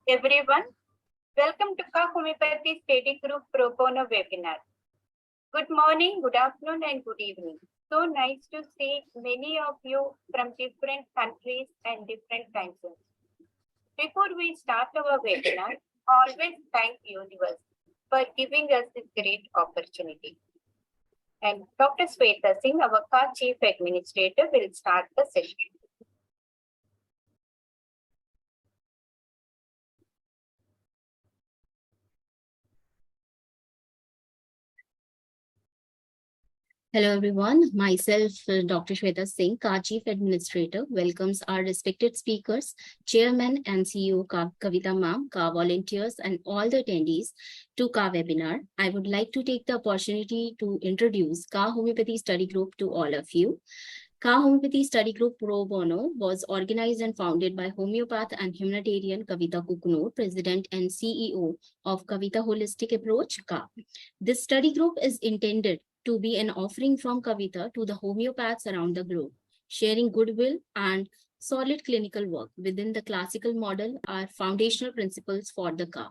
Everyone, welcome to KHA Homeopathy Study Group Pro Bono webinar. Good morning, good afternoon, and good evening. So nice to see many of you from different countries and different time zones. Before we start our webinar, always thank universe for giving us this great opportunity. And Dr. Sweta Singh, our KHA Chief Administrator, will start the session. Hello everyone, myself Dr. Shweta Singh, KHA Chief Administrator, welcomes our respected speakers, Chairman and CEO Kavita Ma'am, KHA volunteers and all the attendees to KHA webinar. I would like to take the opportunity to introduce KHA Homeopathy Study Group to all of you. KHA Homeopathy Study Group Pro Bono was organized and founded by homeopath and humanitarian Kavita Kuknur, President and CEO of Kavita Holistic Approach, KHA. This study group is intended to be an offering from Kavita to the homeopaths around the globe, sharing goodwill and solid clinical work within the classical model are foundational principles for the KHA.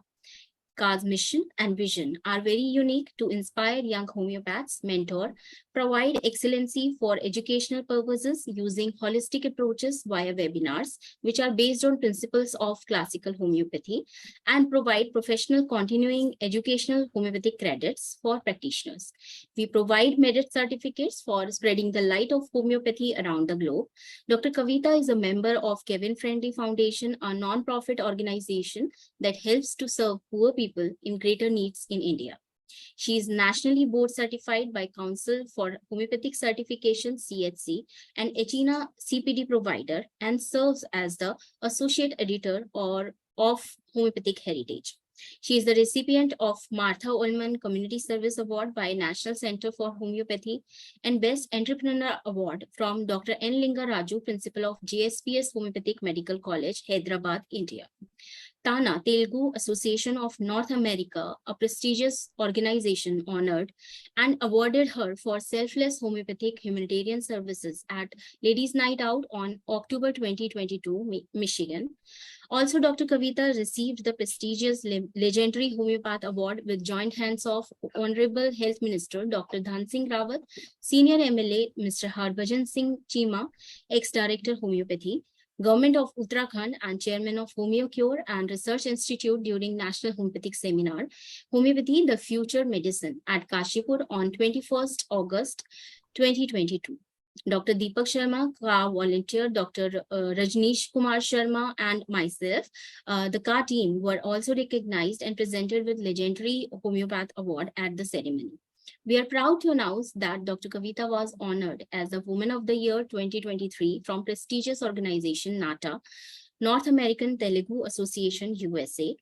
KHA's mission and vision are very unique to inspire young homeopaths, mentor, provide excellency for educational purposes using holistic approaches via webinars, which are based on principles of classical homeopathy, and provide professional continuing educational homeopathic credits for practitioners. We provide merit certificates for spreading the light of homeopathy around the globe. Dr. Kavita is a member of Kevin Friendly Foundation, a non-profit organization that helps to serve poor people in greater needs in India. She is nationally board certified by Council for Homeopathic Certification (CHC) and ECHINA CPD provider and serves as the associate editor of Homeopathic Heritage. She is the recipient of Martha Ullman Community Service Award by National Center for Homeopathy and Best Entrepreneur Award from Dr. N. Linga Raju, Principal of JSPS Homeopathic Medical College, Hyderabad, India. TANA, Telugu Association of North America, a prestigious organization, honored and awarded her for selfless homeopathic humanitarian services at Ladies' Night Out on October 2022, Michigan. Also, Dr. Kavita received the prestigious Legendary Homeopath Award with joint hands of Honorable Health Minister Dr. Dhan Singh Rawat, Senior MLA Mr. Harbhajan Singh Chima, ex-Director Homeopathy, Government of Uttarakhand and Chairman of HomeoCure and Research Institute during National Homeopathic Seminar, Homeopathy, the Future Medicine at Kashipur on 21st August 2022. Dr. Deepak Sharma, KHA volunteer, Dr. Rajneesh Kumar Sharma, and myself, the KHA team were also recognized and presented with Legendary Homeopath Award at the ceremony. We are proud to announce that Dr. Kavita was honored as the Woman of the Year 2023 from prestigious organization NATA, North American Telugu Association, USA.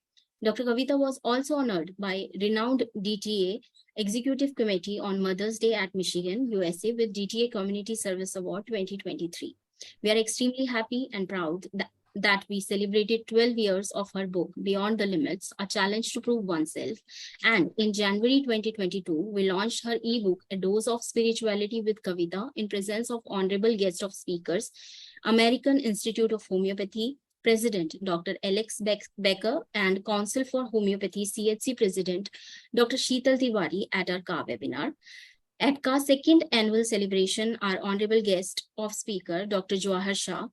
Dr. Kavita was also honored by renowned DTA Executive Committee on Mother's Day at Michigan, USA with DTA Community Service Award 2023. We are extremely happy and proud that we celebrated 12 years of her book, Beyond the Limits, A Challenge to Prove Oneself. And in January 2022, we launched her ebook, A Dose of Spirituality with Kavita, in presence of honorable guest of speakers, American Institute of Homeopathy President Dr. Alex Becker and Council for Homeopathy CHC President Dr. Sheetal Tiwari at our KHA webinar. At KHA's second annual celebration, our honorable guest of speaker, Dr. Jawahar Shah,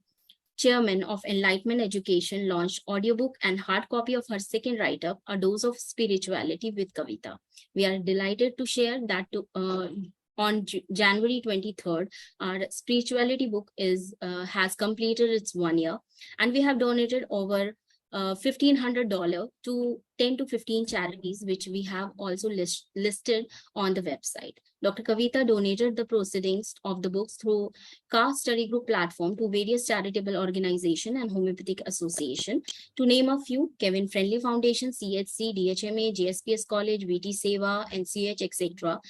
Chairman of Enlightenment Education, launched audiobook and hard copy of her second write-up, A Dose of Spirituality with Kavita. We are delighted to share that on January 23rd, our spirituality book has completed its 1 year, and we have donated over $1,500 to 10 to 15 charities, which we have also listed on the website. Dr. Kavita donated the proceedings of the books through KHA Study Group platform to various charitable organizations and homeopathic association. To name a few, Kevin Friendly Foundation, CHC, DHMA, JSPS College, VT Seva, NCH, etc.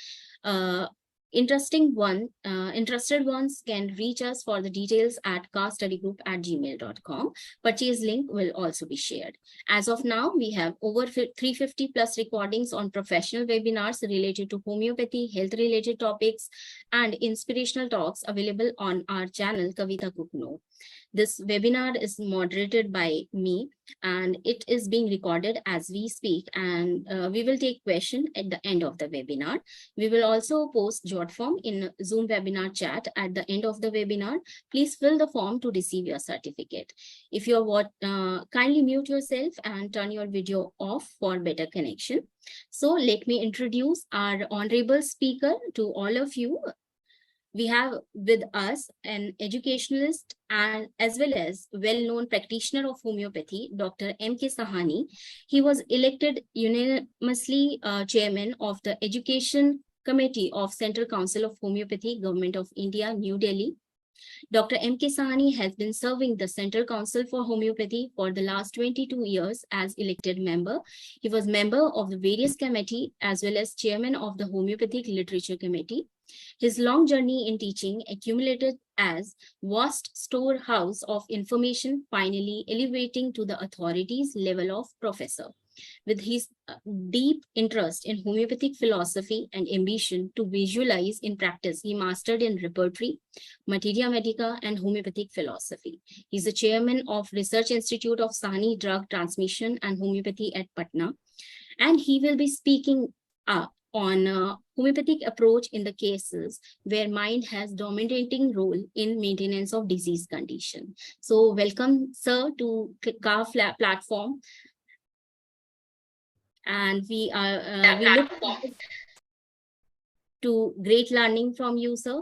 Interested ones can reach us for the details at khastudygroup@gmail.com. Purchase link will also be shared. As of now, we have over 350 plus recordings on professional webinars related to homeopathy, health-related topics, and inspirational talks available on our channel, Kavita Kukno. This webinar is moderated by me and it is being recorded as we speak, and we will take question at the end of the webinar. We will also post jot form in Zoom webinar chat at the end of the webinar. Please fill the form to receive your certificate. If you're kindly mute yourself and turn your video off for better connection. So let me introduce our honorable speaker to all of you. We have with us an educationalist and as well as well-known practitioner of homeopathy, Dr. M.K. Sahani. He was elected unanimously chairman of the Education Committee of Central Council of Homeopathy, Government of India, New Delhi. Dr. M.K. Sahani has been serving the Central Council for Homeopathy for the last 22 years as elected member. He was member of the various committee as well as chairman of the Homeopathic Literature Committee. His long journey in teaching accumulated as vast storehouse of information, finally elevating to the authorities level of professor. With his deep interest in homeopathic philosophy and ambition to visualize in practice, he mastered in repertory, materia medica, and homeopathic philosophy. He's the chairman of Research Institute of Sahani Drug Transmission and Homeopathy at Patna, and he will be speaking on homeopathic approach in the cases where mind has dominating role in maintenance of disease condition. So welcome, sir, to KHA platform. And we look forward to great learning from you, sir.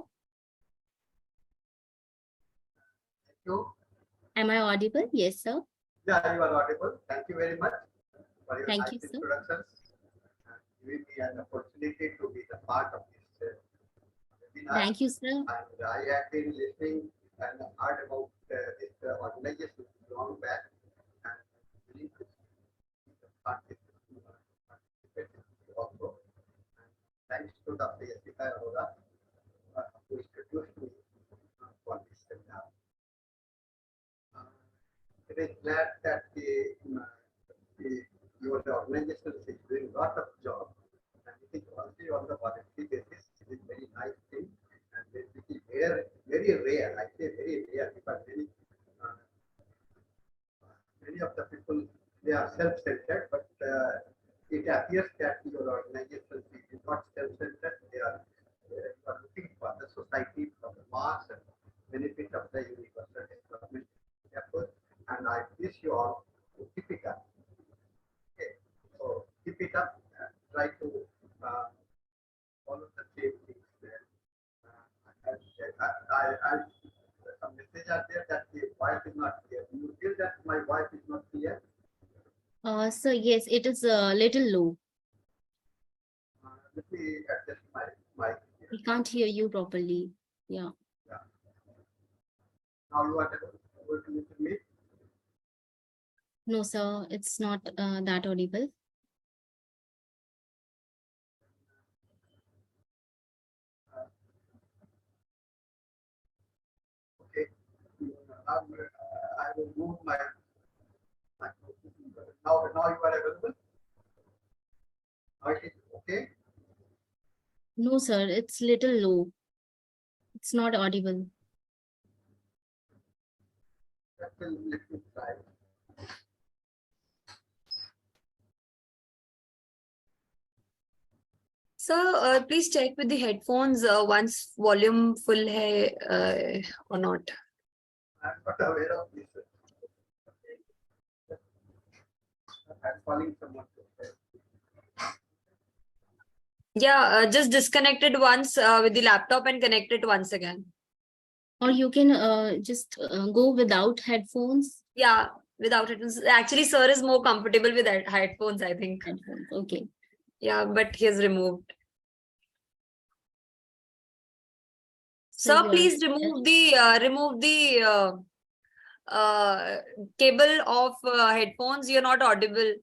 Thank you. Am I audible? Yes, sir. Yeah, you are audible. Thank you very much for your Thank nice you, sir. introductions and giving me an opportunity to be the part of this webinar. Thank you, sir. And I have been listening and heard about this organization long back, and willing to participate also. And thanks to Dr. YASHICA ARORA who introduced me for this seminar. It is glad that your organization is doing a lot of job, and it is only on the voluntary basis. It is very nice thing, and it is very rare. I say very rare because many of the people, they are self-centered, but it appears that your organization is not self-centered. They are looking for the society, for the mass, and benefit of the universal development effort. And I wish you all to keep it up. Okay, so keep it up and try to follow the same things. Some messages are there that the voice is not clear. Do you feel that my voice is not clear? So yes, it is a little low. Let me adjust my mic. We can't hear you properly. Yeah. Now you are able to listen to me. No, sir, it's not that audible. Okay. I will move my. Now you are available. Now it is okay. No, sir, it's little low. It's not audible. Let me try. Sir, please check with the headphones once volume full hai or not. I'm not aware of this. I'm calling someone. Yeah, just disconnect it once with the laptop and connect it once again. Or you can just go without headphones. Yeah, without it. Actually, sir is more comfortable with headphones, I think. Headphones, okay. Yeah, but he has removed. So Sir, please remove the cable of headphones. You're not audible.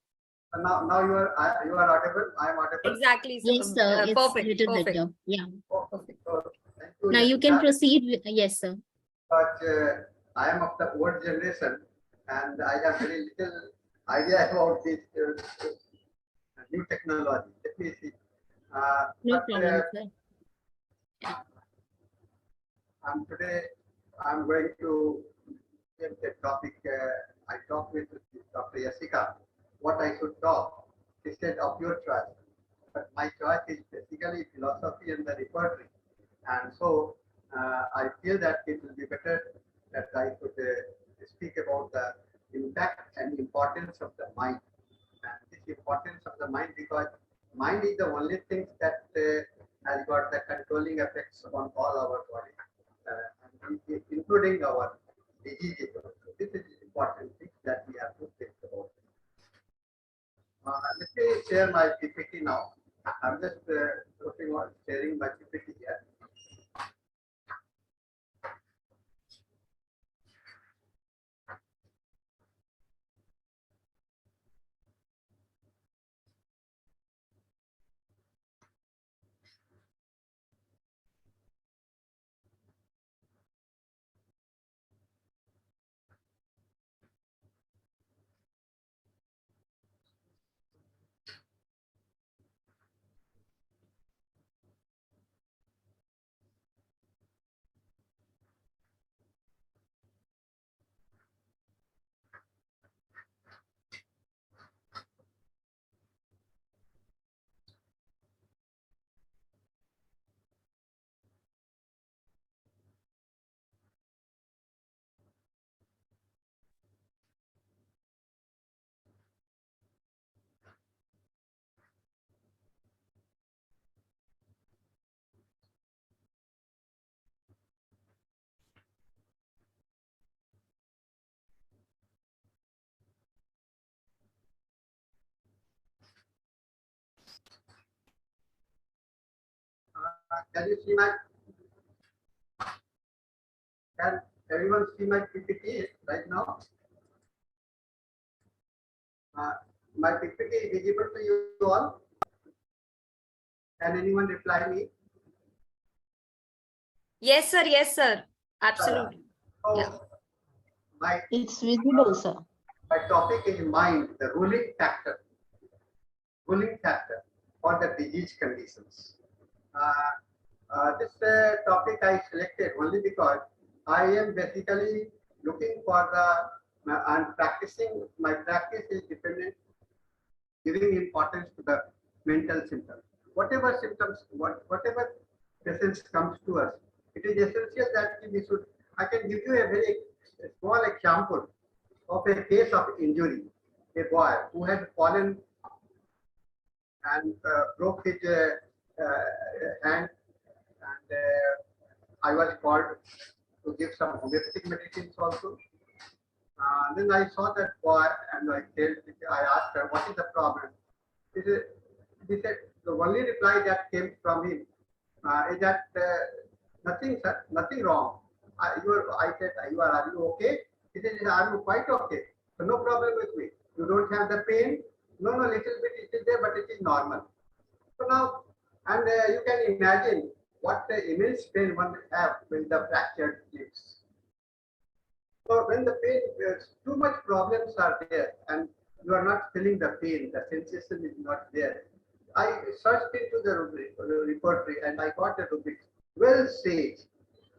Now you are audible. I am audible. Exactly. Yes, sir. It's Perfect. little Perfect. better. Yeah. Oh, Perfect. thank you. Now you can proceed with, yes, sir. But I am of the old generation, and I have very little idea about this new technology. Let me see. No problem, sir. I'm going to the topic I talked with Dr. YASHICA, what I should talk. She said of your choice. But my choice is basically philosophy and the repertory. And so I feel that it will be better that I could speak about the impact and importance of the mind. And this importance of the mind because mind is the only thing that has got the controlling effects on all our body, including our diseases. This is important thing that we have to think about. Let me share my PPT now. I'm just sharing my PPT here. Can you see my? Can everyone see my PPT right now? My PPT is visible to you all. Can anyone reply me? Yes, sir. Yes, sir. Absolutely. So Yeah. It's visible, sir. My topic is mind, the ruling factor for the disease conditions. This topic I selected only because I am basically looking for the and practicing. My practice is dependent, giving importance to the mental symptoms. Whatever symptoms, whatever presence comes to us, it is essential that we should. I can give you a very small example of a case of injury. A boy who had fallen and broke his hand, and I was called to give some homeopathic medicines also. Then I saw that boy and I asked her, what is the problem? He said the only reply that came from him is that nothing, sir, nothing wrong. I said, are you okay? He said, I'm quite okay. So no problem with me. You don't have the pain? No, little bit it is there, but it is normal. So now, and you can imagine what immense pain one have when the fractured lips. So when the pain, too much problems are there and you are not feeling the pain, the sensation is not there. I searched into the repertory and I got a rubric. Well said.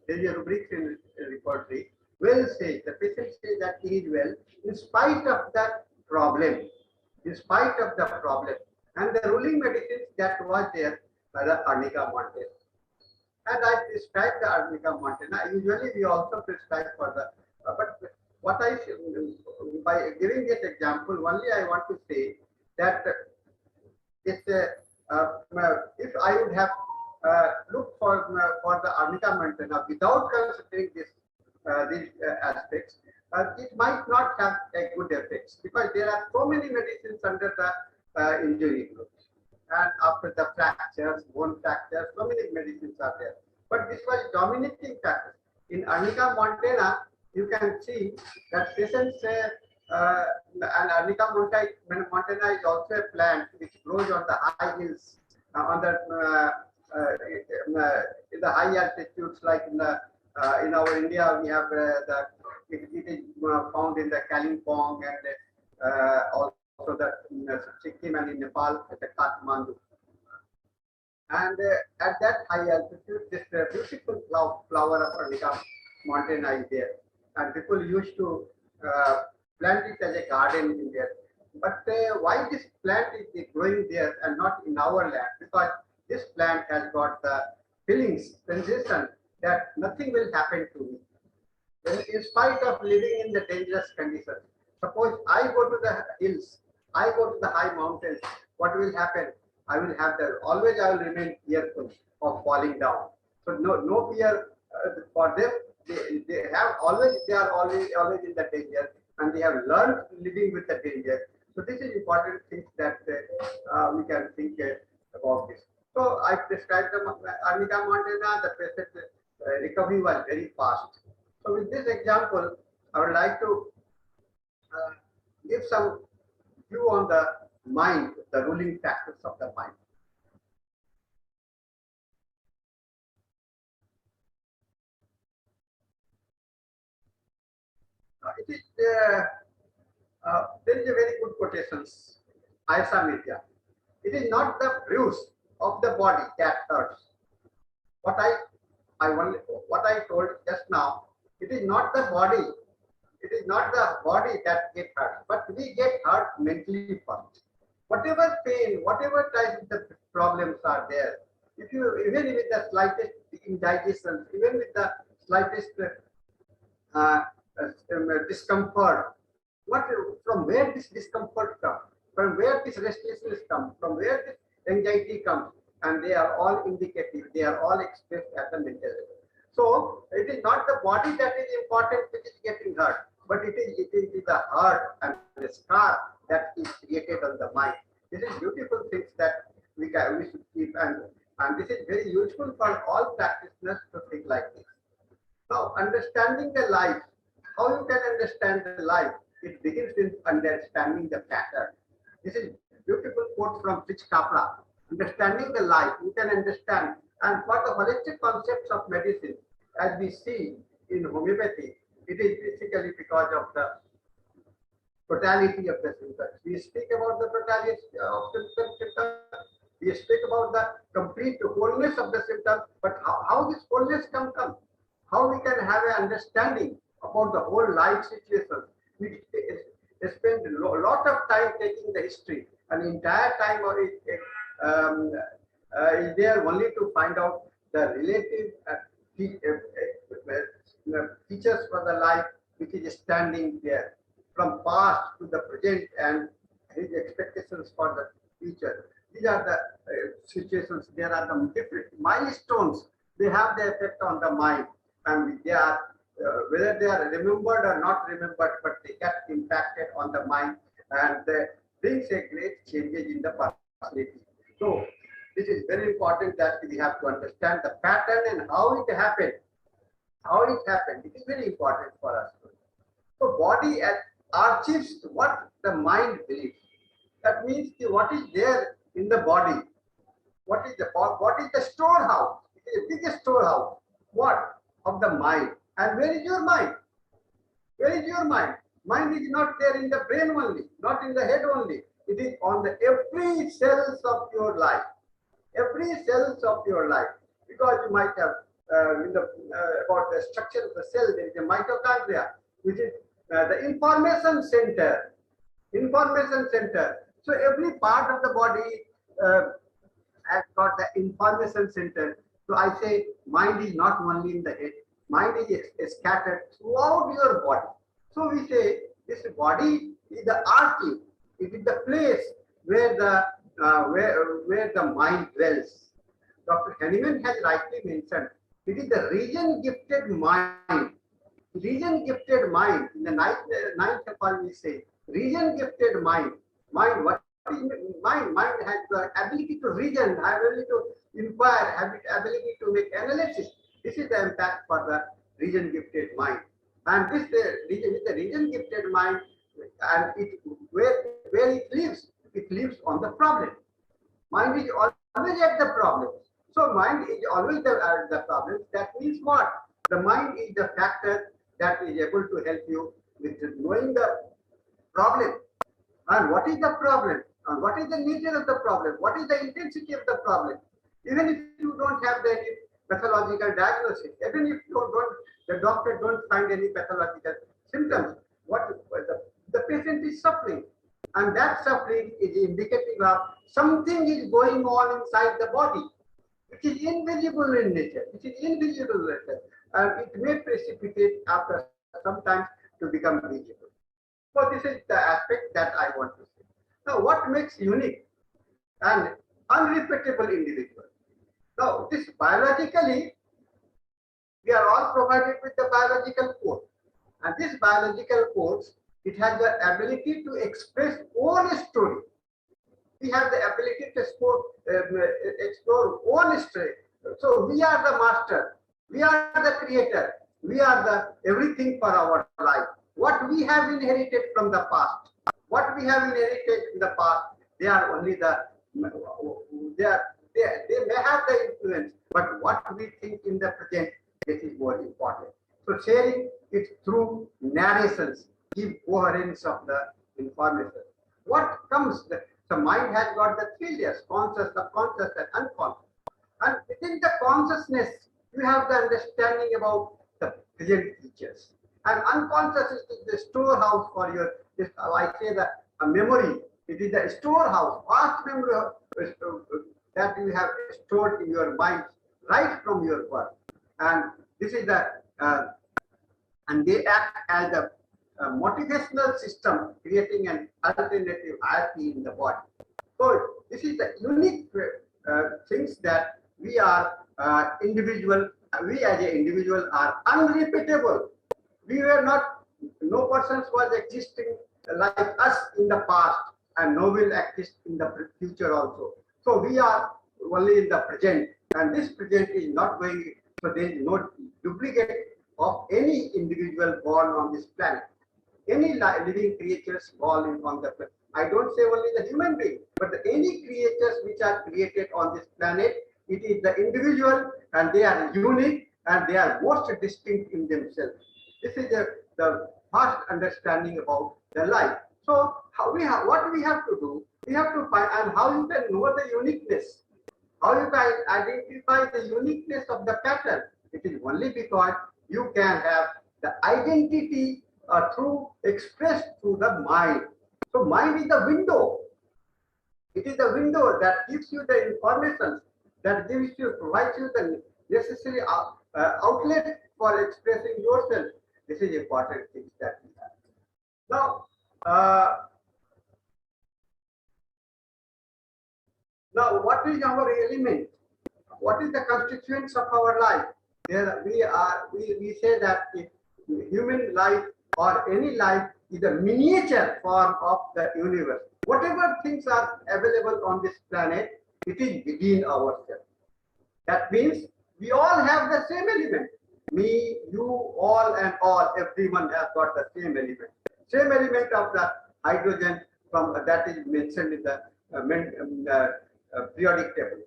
There is a rubric in the repertory. Well said. The patient says that he is well in spite of that problem. In spite of the problem. And the ruling medicines that was there by the Arnica Montes. And I prescribed the Arnica Montana. Usually we also prescribe for the, but what I, by giving this example, only I want to say that this, if I would have looked for the Arnica Montana without considering this, these aspects, it might not have a good effects because there are so many medicines under the injury groups. And after the fractures, bone fractures, so many medicines are there. But this was dominating factor. In Arnica montana, you can see that patients and Arnica montana is also a plant which grows on the high hills, on the in the high altitudes, like in our India we have it is found in the Kalimpong and also the Sikkim and in Nepal at the Kathmandu. And at that high altitude, this beautiful flower of Arnica montana is there. and people used to plant it as a garden in there. But why this plant is growing there and not in our land? Because this plant has got the feelings, sensation that nothing will happen to me. In spite of living in the dangerous conditions. Suppose I go to the hills, I go to the high mountains, what will happen? I will have the, always I will remain fearful of falling down. So no fear for them. They are always in the danger, and they have learned living with the danger. So this is important things that we can think about this. So I prescribed the arnica montana. The patient recovery was very fast. So with this example, I would like to give some view on the mind, the ruling factors of the mind. It is there is a very good quotations. Ayasa Media. It is not the bruise of the body that hurts. What I told just now, it is not the body. It is not the body that gets hurt, but we get hurt mentally first. Whatever pain, whatever type of the problems are there, if you even with the slightest indigestion, even with the slightest discomfort, from where this discomfort comes, from where this restlessness comes, from where this anxiety comes, and they are all indicative, they are all expressed at the mental level. So it is not the body that is important which is getting hurt, but it is the hurt and the scar that is created on the mind. This is beautiful things that we should keep, and this is very useful for all practitioners to think like this. Now, understanding the life, how you can understand the life? It begins with understanding the pattern. This is beautiful quote from KHA. Understanding the life, you can understand. And for the holistic concepts of medicine, as we see in homeopathy, it is basically because of the totality of the symptoms. We speak about the totality of symptoms. We speak about the complete wholeness of the symptom, but how this wholeness can come? How we can have an understanding about the whole life situation. We spend a lot of time taking the history, and the entire time is there only to find out the relative features for the life which is standing there from past to the present and his expectations for the future. These are the situations. There are the different milestones. They have the effect on the mind, and they are whether they are remembered or not remembered, but they get impacted on the mind, and they brings a great changes in the personality. So this is very important that we have to understand the pattern and how it happened. How it happened. It is very important for us. So body achieves what the mind believes. That means what is there in the body. What is the storehouse? It is the biggest storehouse. What? Of the mind. And where is your mind? Where is your mind? Mind is not there in the brain only, not in the head only. It is on the every cells of your life. Every cells of your life. Because you might have about the structure of the cell, there is a mitochondria, which is the information center. Information center. So every part of the body has got the information center. So I say mind is not only in the head. Mind is scattered throughout your body. So we say this body is the archive. It is the place where the mind dwells. Dr. Henneman has rightly mentioned it is the region gifted mind. Region gifted mind. In the ninth chapter we say region gifted mind. Mind, what is mind? Mind has the ability to reason, ability to inquire, ability to make analysis. This is the impact for the region gifted mind. And this region is the region gifted mind, and where it lives on the problem. Mind is always at the problem. So mind is always at the problem. That means what? The mind is the factor that is able to help you with knowing the problem. And what is the problem? And what is the nature of the problem? What is the intensity of the problem? Even if you don't have pathological diagnosis. Even if the doctor don't find any pathological symptoms, the patient is suffering, and that suffering is indicative of something is going on inside the body, which is invisible in nature, and it may precipitate after some time to become visible. So this is the aspect that I want to say. Now, what makes unique and unrepeatable individual? Now, this biologically, we are all provided with the biological code, and this biological codes, it has the ability to express own story. We have the ability to explore own story. So we are the master, we are the creator, we are the everything for our life. What we have inherited from the past, they are only they may have the influence, but what we think in the present, this is more important. So sharing it through narrations, give coherence of the information. What comes, the mind has got the 3 layers, conscious, subconscious, and unconscious. And within the consciousness, you have the understanding about the present features. And unconscious is the storehouse for your, I say that a memory. It is the storehouse, vast memory that you have stored in your mind right from your birth. And this is the, and they act as a motivational system, creating an alternative hierarchy in the body. So this is the unique things that we are individual. We as an individual are unrepeatable. We were not. No persons was existing like us in the past, and no will exist in the future also. So we are only in the present, and this present is not going. So there is no duplicate of any individual born on this planet. Any living creatures born on the planet. I don't say only the human being, but any creatures which are created on this planet, it is the individual, and they are unique, and they are most distinct in themselves. This is the first understanding about the life. So what we have to do, we have to find, and how you can know the uniqueness, how you can identify the uniqueness of the pattern. It is only because you can have the identity through expressed through the mind. So mind is the window. It is the window that gives you the information, that provides you the necessary outlet for expressing yourself. This is important things that we have. Now, what is our element? What is the constituents of our life? There we say that if human life or any life is a miniature form of the universe. Whatever things are available on this planet, it is within ourselves. That means we all have the same element. Me, you, all, and all, everyone has got the same element. Same element of the hydrogen from that is mentioned in the periodic table.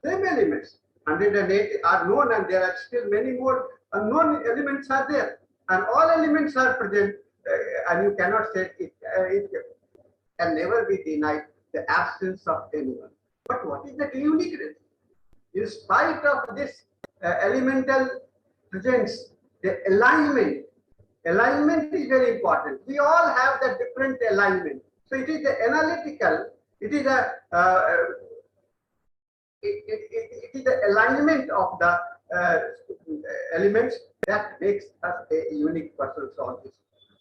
Same elements. 108 are known, and there are still many more unknown elements are there. And all elements are present, and you cannot say it can never be denied the absence of anyone. But what is the uniqueness? In spite of this elemental presence, the alignment is very important. We all have the different alignment. So it is the analytical, it is the alignment of the elements that makes us a unique person. So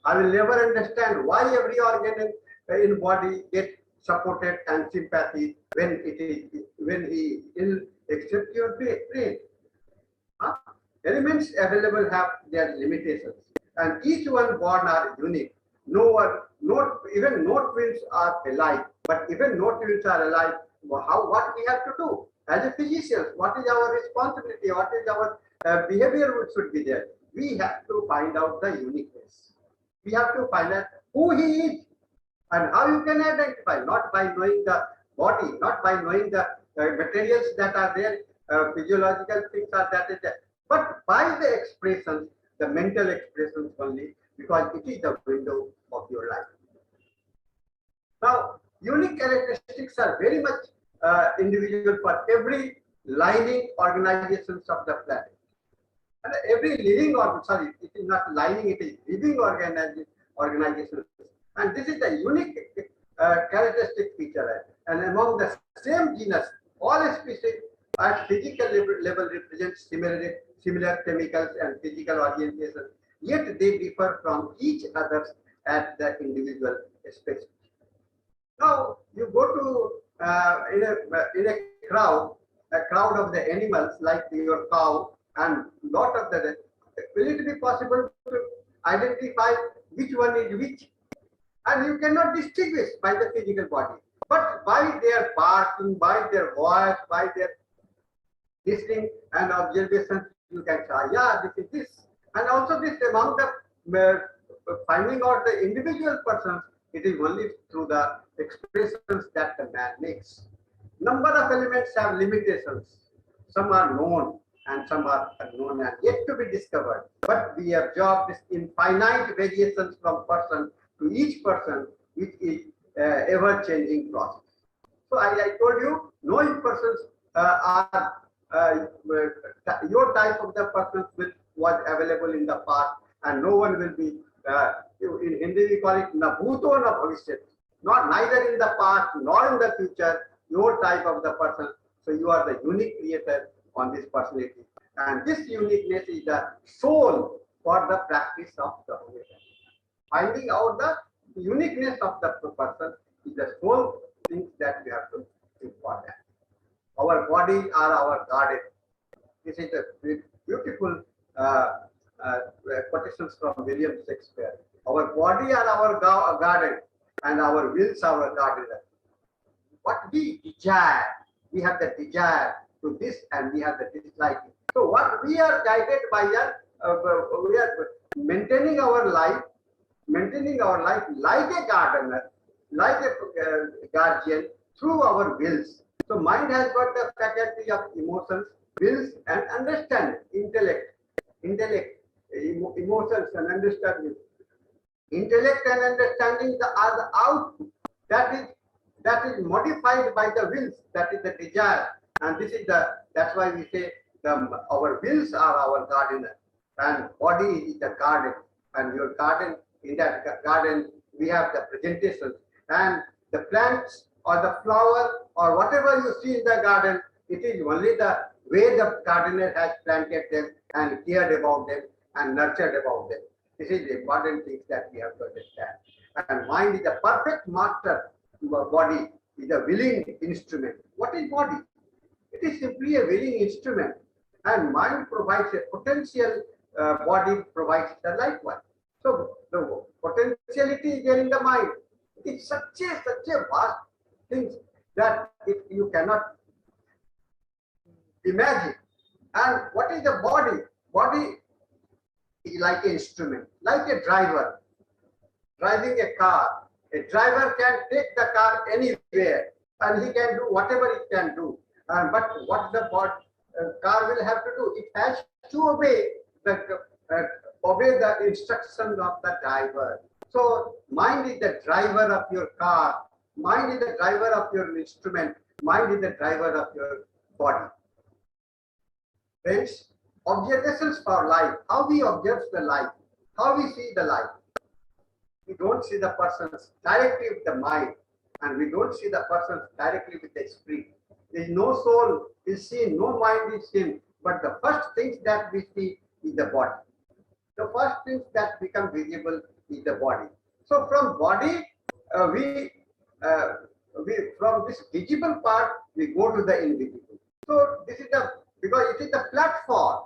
I will never understand why every organ in body gets supported and sympathy when he ill, except your brain. Elements available have their limitations, and each one born are unique. Even no twins are alike, but even no twins are alike. What we have to do as a physicians? What is our responsibility? What is our behavior should be there? We have to find out the uniqueness. We have to find out who he is and how you can identify, not by knowing the body, not by knowing the materials that are there, physiological things are that is there, but by the expressions, the mental expressions only, because it is the window of your life. Now, unique characteristics are very much individual for every lining organizations of the planet. And every living it is not lining, it is living organizations. And this is the unique characteristic feature. And among the same genus, all species at physical level represent similar chemicals and physical orientation, yet they differ from each other at the individual species. Now, you go to in a crowd of the animals like your cow and lot of the, will it be possible to identify which one is which? And you cannot distinguish by the physical body, but by their barking, by their voice, by their listening and observation, you can say, yeah, this is this. And also this among the finding out the individual persons, it is only through the expressions that the man makes. Number of elements have limitations. Some are known and some are unknown and yet to be discovered. But we observe this infinite variations from person to each person, which is ever-changing process. So I told you, no persons are your type of the persons which was available in the past, and no one will be. In Hindi we call it na bhuto na bhavishyat, not neither in the past nor in the future. Your type of the person. So you are the unique creator on this personality, and this uniqueness is the soul for the practice of the homeopathy. Finding out the uniqueness of the person is the sole things that we have to think for that. Our bodies are our garden. This is a beautiful quotations from William Shakespeare. Our body are our garden, and our wills are our gardener. What we desire, we have the desire to this, and we have the dislike. So what we are guided by, we are maintaining our life like a gardener, like a guardian through our wills. So mind has got the faculty of emotions, wills, and understanding, intellect, emotions and understanding. Intellect and understanding are the output that is modified by the wills, that is the desire. And this is that's why we say our wills are our gardener, and body is the garden. And your garden, in that garden, we have the presentations, and the plants or the flower or whatever you see in the garden, it is only the way the gardener has planted them and cared about them and nurtured about them. This is the important things that we have to understand. And mind is the perfect master. Body is a willing instrument. What is body? It is simply a willing instrument, and mind provides a potential. Body provides the likewise. So the potentiality is there in the mind. It's such a vast thing that you cannot imagine. And what is the body? Body is like an instrument, like a driver driving a car. A driver can take the car anywhere, and he can do whatever it can do. But what the car will have to do? It has to obey the instructions of the driver. So mind is the driver of your car. Mind is the driver of your instrument. Mind is the driver of your body. Friends, observations for life. How we observe the life. How we see the life. We don't see the persons directly with the mind, and we don't see the persons directly with the spirit. There is no soul is seen, no mind is seen, but the first things that we see is the body. The first things that become visible is the body. So from body, we from this visible part, we go to the invisible. So this is because it is the platform.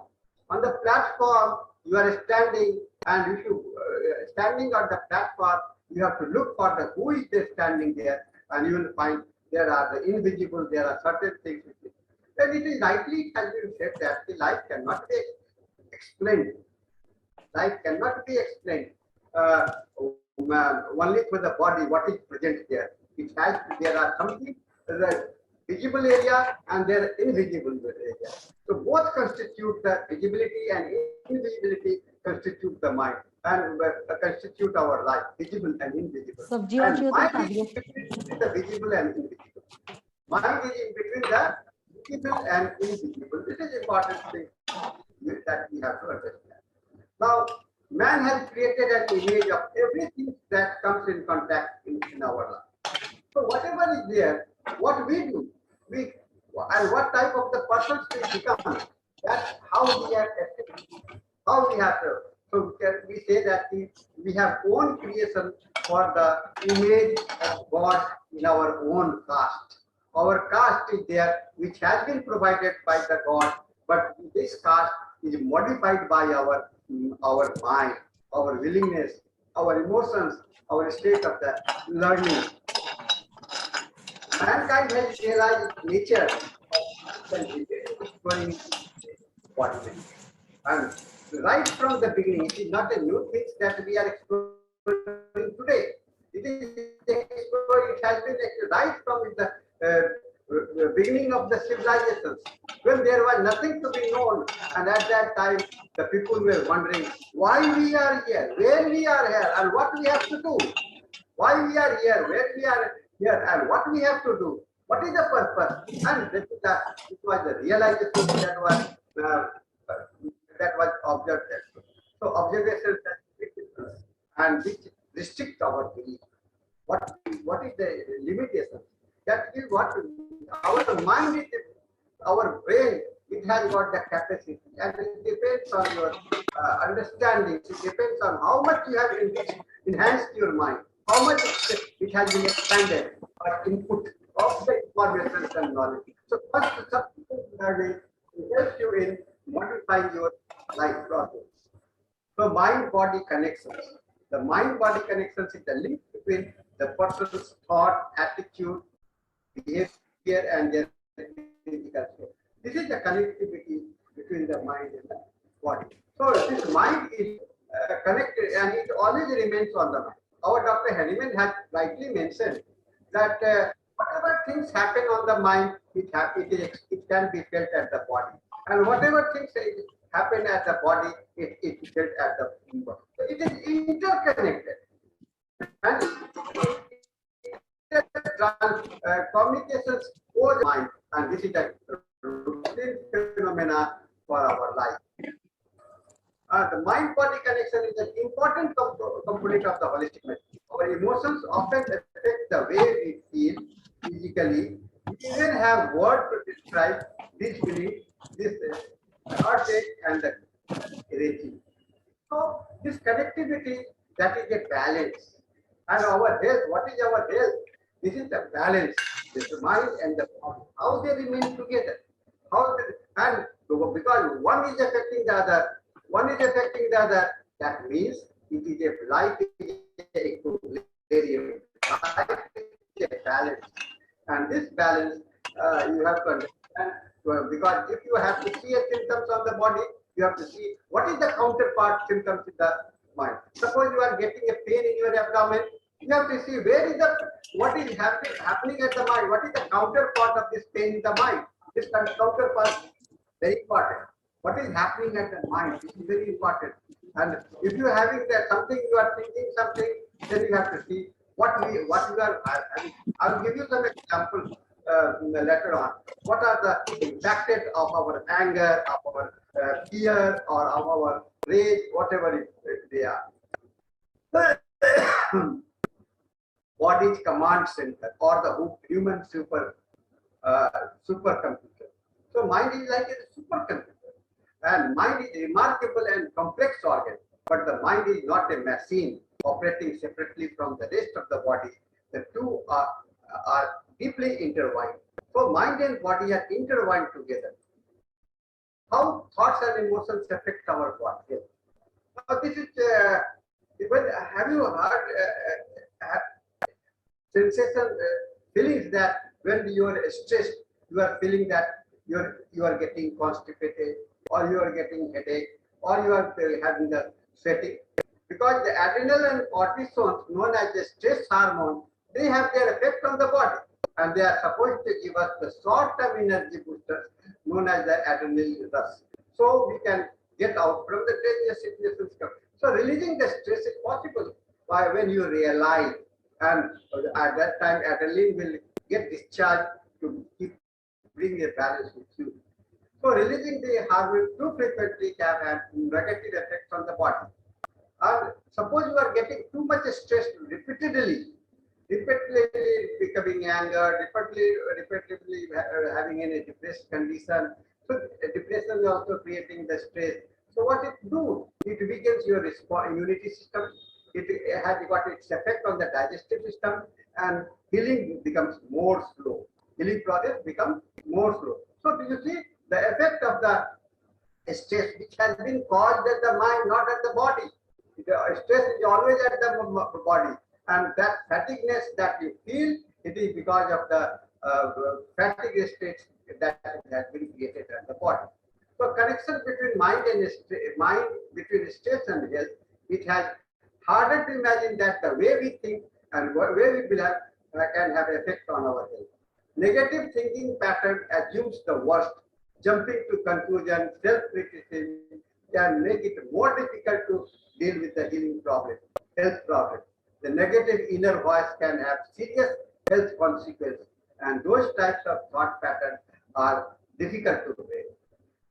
On the platform, you are standing, and if you standing on the platform, you have to look for who is there standing there, and you will find there are the invisible, there are certain things. Then it is rightly has been said that the life cannot be explained. Life cannot be explained only through the body, what is present there. There are something, the visible area and there are invisible area. So both constitute the visibility and invisibility constitute the mind and constitute our life, visible and invisible. And mind is between the visible and invisible. Mind is in between the visible and invisible. This is important thing that we have to understand. Now, man has created an image of everything that comes in contact in our life. So whatever is there, what we do, and what type of the persons we become, that's how we are affected, how we have to. So we say that we have own creation for the image of God in our own caste. Our caste is there, which has been provided by the God, but this caste is modified by our mind, our willingness, our emotions, our state of the learning. Mankind has realized nature exploring body. And right from the beginning, it is not a new thing that we are exploring today. It is explored, it has been right from the beginning of the civilizations, when there was nothing to be known, and at that time the people were wondering why we are here, where we are here, and what we have to do. Why we are here, where we are here, and what we have to do. What is the purpose? And it was the realization that was observed. So observations and which restrict our belief. What is the limitation? That is what our mind is, our brain, it has got the capacity, and it depends on your understanding. It depends on how much you have enhanced your mind, how much it has been expanded or input of the information and knowledge. So first, subsequent learning helps you in modifying your life process. So mind-body connections. The mind-body connections is the link between the person's thought, attitude, behavior, and their physical state. This is the connectivity between the mind and the body. So this mind is connected, and it always remains on the mind. Our Dr. Henneman has rightly mentioned that whatever things happen on the mind, it can be felt at the body, and whatever things happen at the body, it felt at the body. So it is interconnected, and communications over the mind, and this is the routine phenomena for our life. The mind-body connection is an important component of the holistic medicine. Our emotions often affect the way we feel physically. We even have words to describe this belief, this heartache, and the raging. So this connectivity, that is a balance. And our health, what is our health? This is the balance, the mind and the body. How they remain together. And because one is affecting the other, that means it is a life is a equilibrium. Life is a balance. And this balance you have to understand, because if you have to see symptoms of the body, you have to see what is the counterpart symptoms in the mind. Suppose you are getting a pain in your abdomen, you have to see what is happening at the mind, what is the counterpart of this pain in the mind. This counterpart is very important. What is happening at the mind is very important. And if you are having something, you are thinking something, then you have to see what you are. I will give you some examples later on. What are the impacts of our anger, of our fear, or of our rage, whatever they are. Body's command center, or the human supercomputer. So mind is like a supercomputer. And mind is a remarkable and complex organ, but the mind is not a machine operating separately from the rest of the body. The two are deeply intertwined. So mind and body are intertwined together. How thoughts and emotions affect our body? Now this is, have you heard sensation, feelings that when you are stressed, you are feeling that you are getting constipated, or you are getting headache, or you are having the sweating, because the adrenal and cortisol, known as the stress hormone, they have their effect on the body, and they are supposed to give us the short-term energy boosters known as the adrenal rush, so we can get out from the dangerous situations. So releasing the stress is possible when you realize, and at that time adrenaline will get discharged to keep bring a balance with you. So releasing the hormone too frequently can have negative effects on the body. And suppose you are getting too much stress repeatedly becoming anger, repeatedly having any depressed condition. So depression is also creating the stress. So what it do? It weakens your immunity system. It has got its effect on the digestive system, and healing becomes more slow. Healing process becomes more slow. So do you see the effect of the stress which has been caused at the mind, not at the body? The stress is always at the body, and that fatigueness that you feel, it is because of the fatigue states that has been created at the body. So connection between mind and between stress and health, it has harder to imagine that the way we think and the way we behave can have effect on our health. Negative thinking pattern assumes the worst, jumping to conclusion, self-criticism can make it more difficult to deal with the healing problem, health problem. The negative inner voice can have serious health consequences, and those types of thought patterns are difficult to break.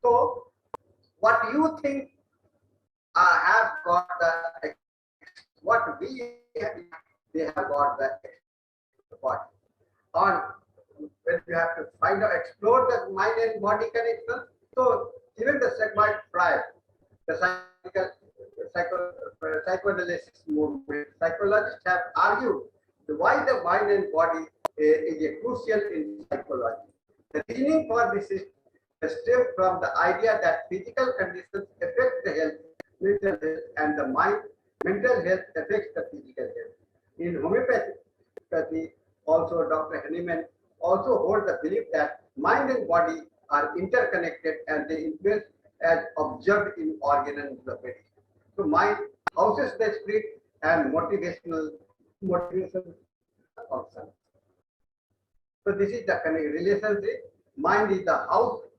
So, what you think have got the what we have, they have got the body. On when you have to find out, explore the mind and body connection. So even the segment prior, the psychoanalysis movement, psychologists have argued why the mind and body is a crucial in psychology. The reasoning for this is stem from the idea that physical conditions affect the health, mental health, and the mind. Mental health affects the physical health. In homeopathy, also Dr. Henneman also holds the belief that mind and body are interconnected and they influence as observed in organ and the body. So mind houses the spirit and motivation function. So this is the relationship. Mind is the houses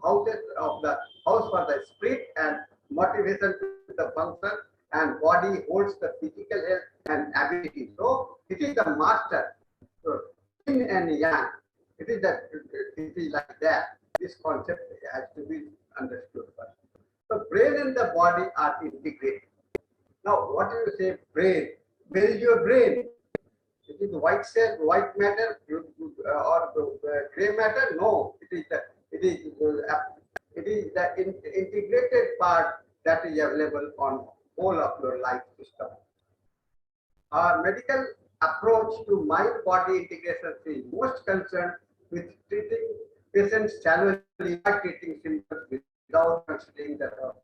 of the house for the spirit and motivation to the function, and body holds the physical health and ability. So it is the master. So yin and yang. It is like that. This concept has to be understood first. So brain and the body are integrated. Now, what do you say brain? Where is your brain? It is white cell, white matter, or gray matter? No, it is the integrated part that is available on whole of your life system. Our medical approach to mind-body integration is most concerned with treating patients shallowly, by treating symptoms without considering the cause.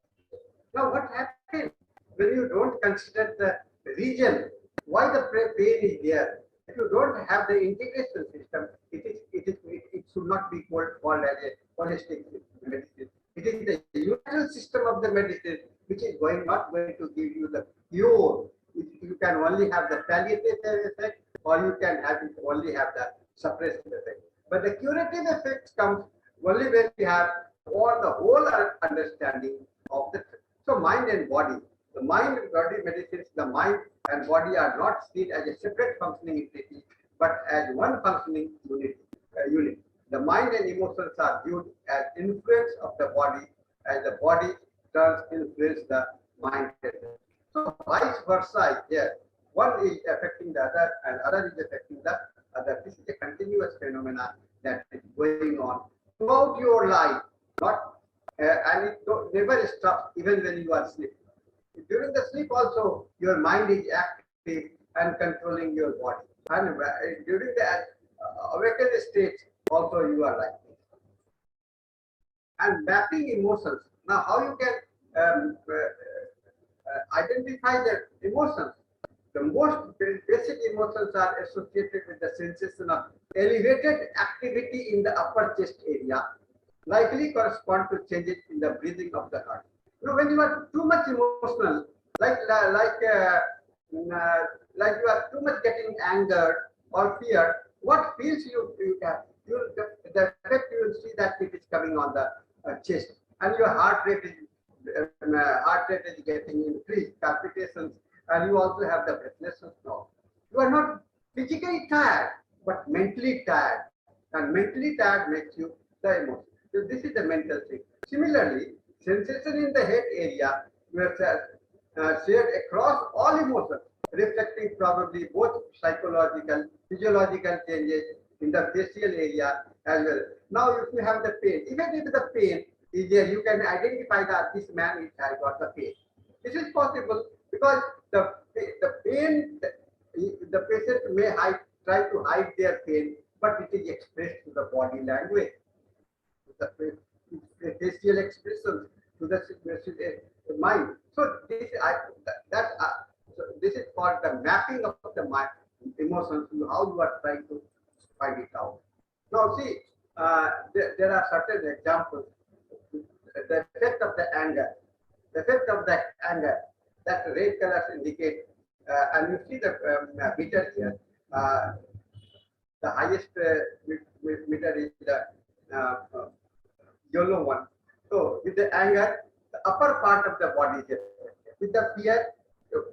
Now, what happens when you don't consider the region? Why the pain is there? If you don't have the integration system, it should not be called as a holistic medicine. It is the universal system of the medicine which is not going to give you the cure. You can only have the palliative effect, or you can only have the suppressive effect. But the curative effect comes only when we have the whole understanding of the. So mind and body. The mind and body medicines, the mind and body are not seen as a separate functioning entity, but as one functioning unit. The mind and emotions are viewed as influence of the body, as the body turns influence the mind. So vice versa is here. One is affecting the other, and other is affecting the other. This is a continuous phenomenon that is going on throughout your life, and it never stops even when you are sleeping. During the sleep also, your mind is active and controlling your body. And during the awakened state, also you are like this. And mapping emotions. Now, how you can identify the emotions? The most basic emotions are associated with the sensation of elevated activity in the upper chest area, likely correspond to changes in the breathing of the heart. You know, when you are too much emotional, like you are too much getting angered or fear, what feels you have? The effect you will see that it is coming on the chest, and your heart rate is getting increased, palpitations, and you also have the breathlessness now. You are not physically tired, but mentally tired. and mentally tired makes you the emotion. So this is the mental thing. Similarly, sensation in the head area were shared across all emotions, reflecting probably both psychological, physiological changes in the facial area as well. Now, if you have the pain, even if the pain is there, you can identify that this man has got the pain. This is possible because the pain, the patient may try to hide their pain, but it is expressed to the body language, to the facial expressions, to the mind. So this so this is called the mapping of the mind, emotions, how you are trying to find it out. Now see, there are certain examples. The effect of the anger, that red colors indicate, and you see the meter here. The highest meter is the yellow one. So with the anger, the upper part of the body is affected. With the fear,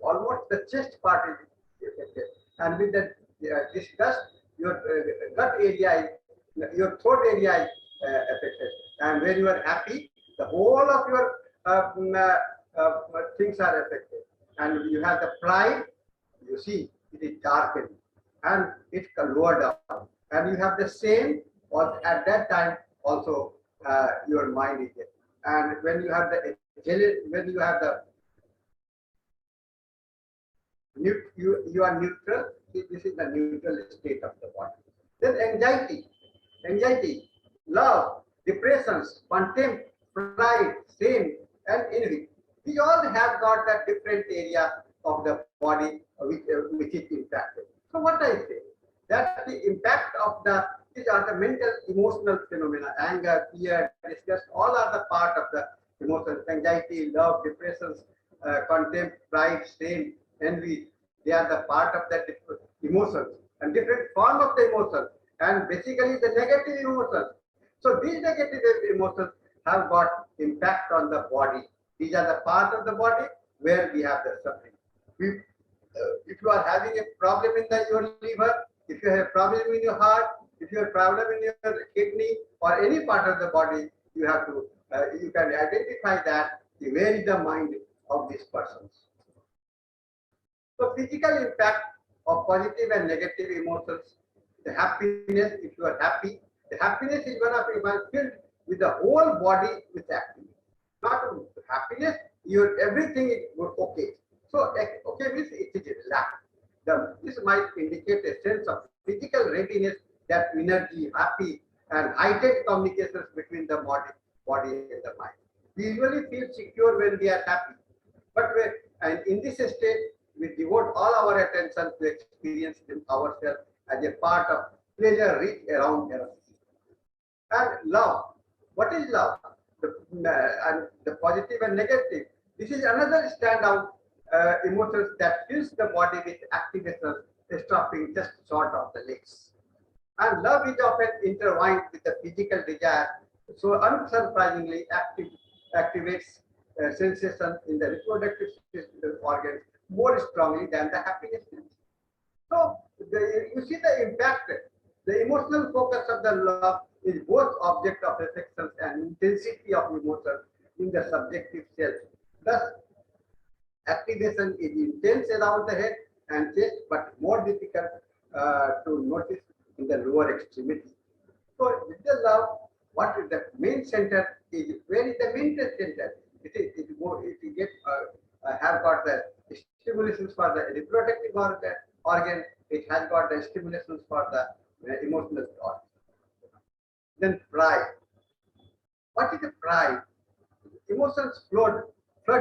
almost the chest part is affected. And with the disgust, your gut area, your throat area is affected. And when you are happy, the whole of your things are affected. And you have the pride, you see, it is darkened and it can lower down. And you have the same, or at that time also your mind is there. And when you have the you are neutral, this is the neutral state of the body. Then anxiety, love, depressions, contempt, pride, shame, and envy. We all have got a different area of the body which is impacted. So what I say, that the impact of these are the mental emotional phenomena, anger, fear, disgust, all are the part of the emotions, anxiety, love, depressions, contempt, pride, shame, envy. They are the part of the emotions and different form of the emotions, and basically the negative emotions. So these negative emotions have got impact on the body. These are the part of the body where we have the suffering. If you are having a problem in your liver, if you have a problem in your heart, if you have a problem in your kidney or any part of the body, you have to you can identify that where is the mind of these persons. So physical impact of positive and negative emotions. The happiness, if you are happy, the happiness is one filled with the whole body with activity. Not happiness, everything is okay. So okay means it is relaxed. This might indicate a sense of physical readiness, that energy, happy, and heightened communications between the body and the mind. We usually feel secure when we are happy, but and in this state, we devote all our attention to experiencing ourselves as a part of pleasure rich around us. And love. What is love? And the positive and negative. This is another standout emotions that fills the body with activations, stopping just short of the legs. And love is often intertwined with the physical desire, so unsurprisingly activates sensation in the reproductive system organs more strongly than the happiness. So you see the impact. The emotional focus of the love is both object of affections and intensity of emotion in the subjective self. Thus, activation is intense around the head and chest, but more difficult to notice in the lower extremity. So, with the love, what is the main center is? Where is the mental center? Have got the stimulations for the reproductive organ. It has got the stimulations for the emotional organ. Then pride. What is the pride? Emotions flood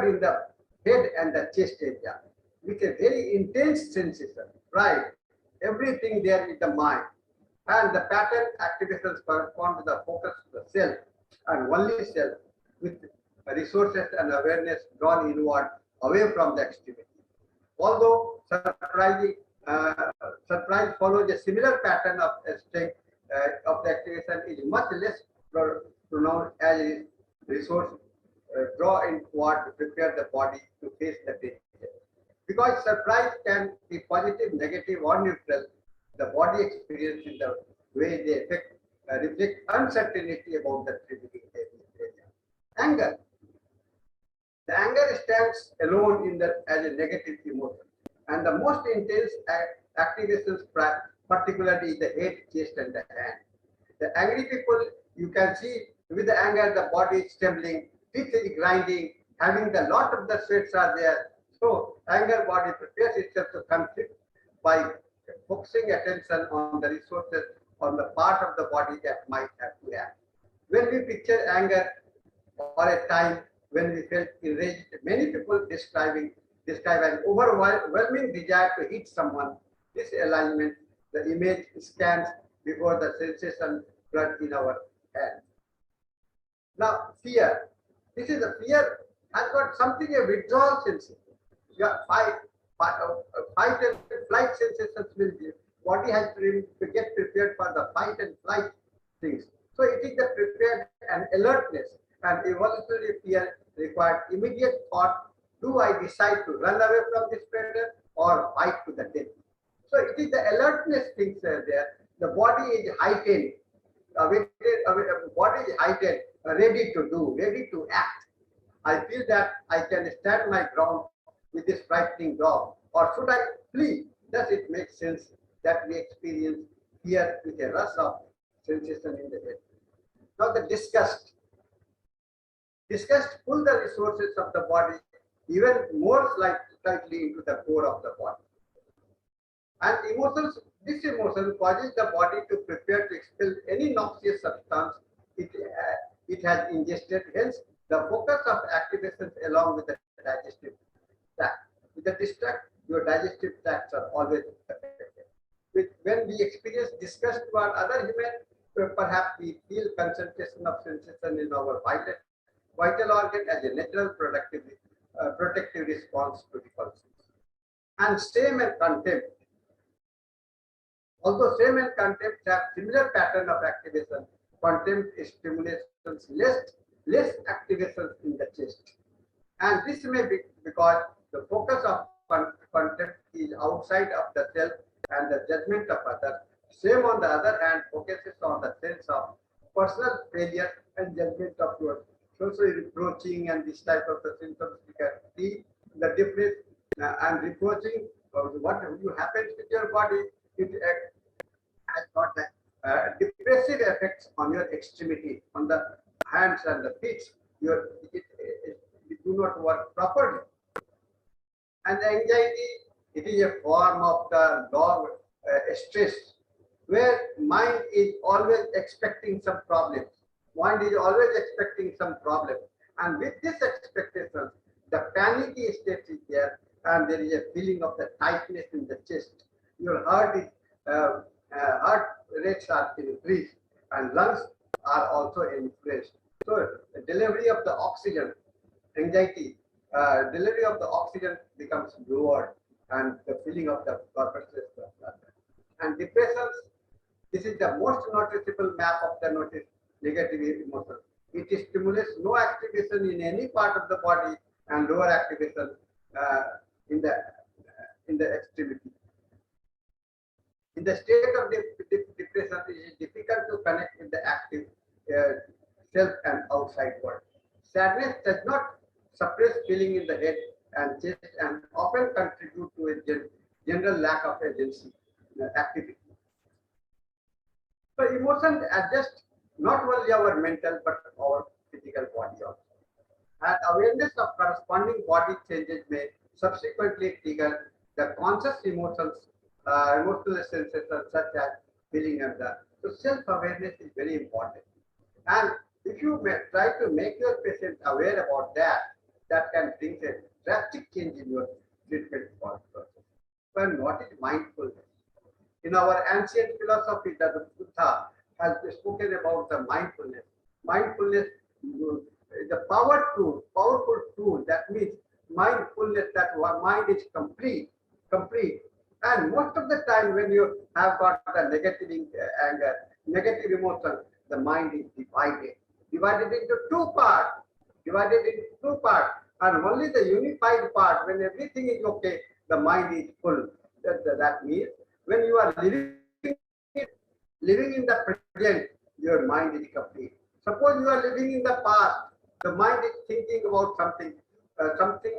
in the head and the chest area with a very intense sensation. Pride. Everything there is the mind. And the pattern activations correspond to the focus of the self and only self, with resources and awareness drawn inward away from the activity. Although surprise follows a similar pattern of strength of the activation is much less pronounced as is resource draw inward to prepare the body to face the danger. Because surprise can be positive, negative, or neutral, the body experience in the way they affect reflect uncertainty about the triggering area. Anger. The anger stands alone in the as a negative emotion, and the most intense activations, particularly the head, chest, and the hand. The angry people, you can see with the anger, the body is trembling, teeth is grinding, having the lot of the sweats are there. So anger body prepares itself to conflict by focusing attention on the resources on the part of the body that might have to act. When we picture anger or a time when we felt enraged, many people describe an overwhelming desire to hit someone. This alignment, the image scans before the sensation flood in our hand. Now, fear. This is a fear has got something a withdrawal sensation. Your fight and flight sensations will be. Body has to get prepared for the fight and flight things. So it is the prepared and alertness, and evolutionary fear required immediate thought. Do I decide to run away from this predator or fight to the death? So it is the alertness things are there. The body is heightened, body is heightened, ready to do, ready to act. I feel that I can stand my ground with this frightening dog, or should I flee? Does it make sense that we experience fear with a rush of sensation in the head? Now the disgust. Disgust pull the resources of the body even more slightly into the core of the body. And this emotion causes the body to prepare to expel any noxious substance it has ingested. Hence, the focus of activations along with the digestive tract. With the distract, your digestive tracts are always affected. When we experience disgust toward other human, perhaps we feel concentration of sensation in our vital organ as a natural protective response to repulsions. And shame and contempt. Although shame and contempt have similar pattern of activation, contempt stimulates less activations in the chest. And this may be because the focus of contempt is outside of the self and the judgment of others. Shame, on the other hand, focuses on the sense of personal failure and judgment of yours. Also reproaching and this type of the symptoms you can see the difference and reproaching what you happens with your body. It has got the depressive effects on your extremity, on the hands and the feet. It do not work properly. And anxiety, it is a form of the dog stress, where mind is always expecting some problems. Mind is always expecting some problem. And with this expectation, the panicky state is there, and there is a feeling of the tightness in the chest. Your heart rates are increased, and lungs are also increased. So the delivery of the oxygen, anxiety, delivery of the oxygen becomes lowered, and the feeling of the purposeless. And depressions, this is the most noticeable map of the negative emotion. It stimulates no activation in any part of the body and lower activation in the extremity. In the state of depression, it is difficult to connect with the active self and outside world. Sadness does not suppress feeling in the head and chest and often contribute to a general lack of agency activity. So emotions adjust not only our mental but our physical body also. And awareness of corresponding body changes may subsequently trigger the conscious emotional sensations such as feeling and the. So self-awareness is very important. And if you try to make your patient aware about that, that can bring a drastic change in your treatment process. And what is mindfulness? In our ancient philosophy, that the Buddha has spoken about the mindfulness. Mindfulness is a powerful tool. That means mindfulness, that mind is complete. And most of the time when you have got the negative anger, negative emotion, the mind is divided into two parts. And only the unified part, when everything is okay, the mind is full. That means when you are living in the present, your mind is complete. Suppose you are living in the past, the mind is thinking about something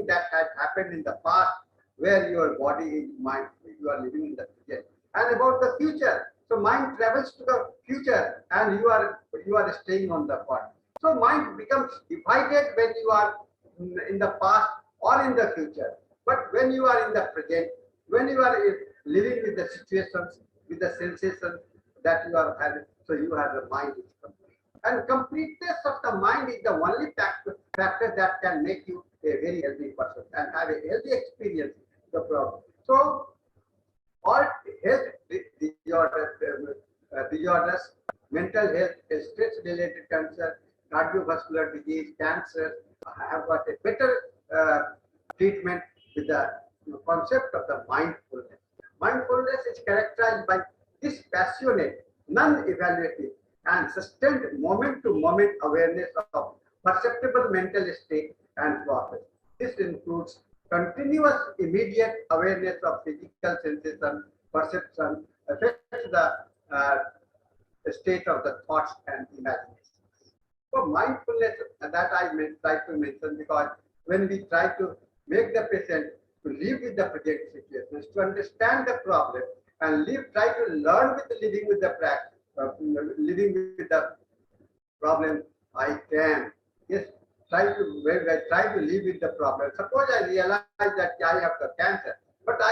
that had happened in the past, where your body is mind, you are living in the present, and about the future. So mind travels to the future, and you are staying on the past. So mind becomes divided when you are in the past or in the future. But when you are in the present, when you are living with the situations, with the sensations that you are having, so you have the mind is complete. And completeness of the mind is the only factor that can make you a very healthy person and have a healthy experience. The problem. So all health disorders, mental health, stress-related cancer, cardiovascular disease, cancer have got a better treatment with the concept of the mindfulness. Mindfulness is characterized by dispassionate, non-evaluative, and sustained moment-to-moment awareness of perceptible mental state and process. This includes continuous immediate awareness of physical sensation, perception, affects the state of the thoughts and imagination. So mindfulness, that I try to mention, because when we try to make the patient to live with the present situations, to understand the problem and try to learn with living with the practice, living with the problem, I can. Yes, try to live with the problem. Suppose I realize that I have the cancer, but if I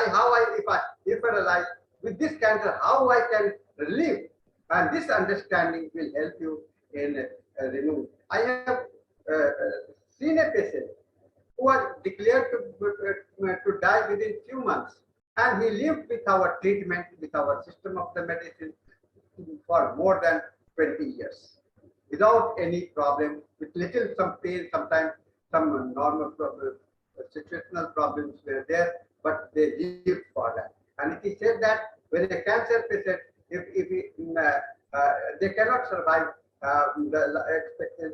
realize with this cancer how I can live, and this understanding will help you in removing. I have seen a patient who was declared to die within few months, and he lived with our treatment, with our system of the medicine for more than 20 years. Without any problem, with little some pain, sometimes some normal problem, situational problems were there, but they lived for that. And it is said that when a cancer patient, they cannot survive the expected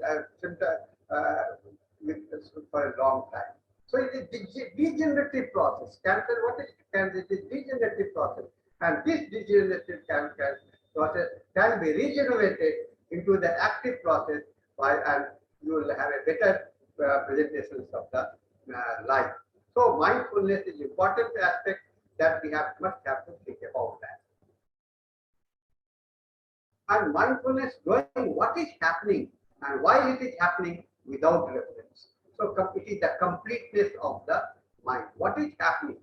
for a long time. So it is degenerative process. Cancer, what is cancer? It is degenerative process, and this degenerative process can be regenerated into the active process, and you will have a better presentations of the life. So mindfulness is important aspect that we must have to think about that. And mindfulness knowing what is happening and why it is happening without reference. So it is the completeness of the mind. What is happening?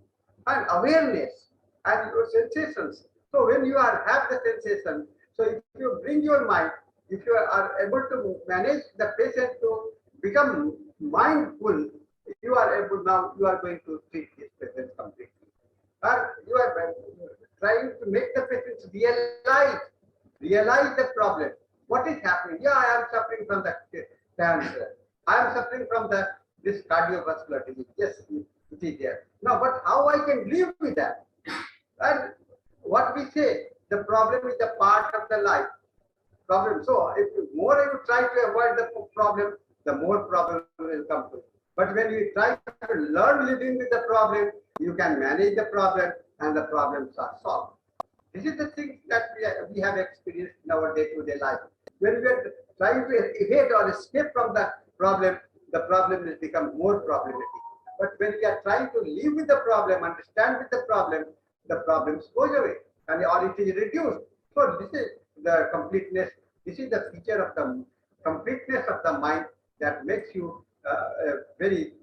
And awareness and your sensations. So when you have the sensation, so if you bring your mind, if you are able to manage the patient to become mindful, you are going to treat this patient completely. And you are trying to make the patients realize the problem. What is happening? Yeah, I am suffering from the cancer. I am suffering from this cardiovascular disease. Yes, it is there. Now, but how I can live with that? And what we say, the problem is a part of the life. Problem. So, if the more you try to avoid the problem, the more problem will come to you. But when you try to learn living with the problem, you can manage the problem and the problems are solved. This is the thing that we have experienced in our day-to-day life. When we are trying to evade or escape from the problem will become more problematic. But when we are trying to live with the problem, understand with the problems goes away or it is reduced. So this is the completeness. This is the feature of the completeness of the mind that makes you very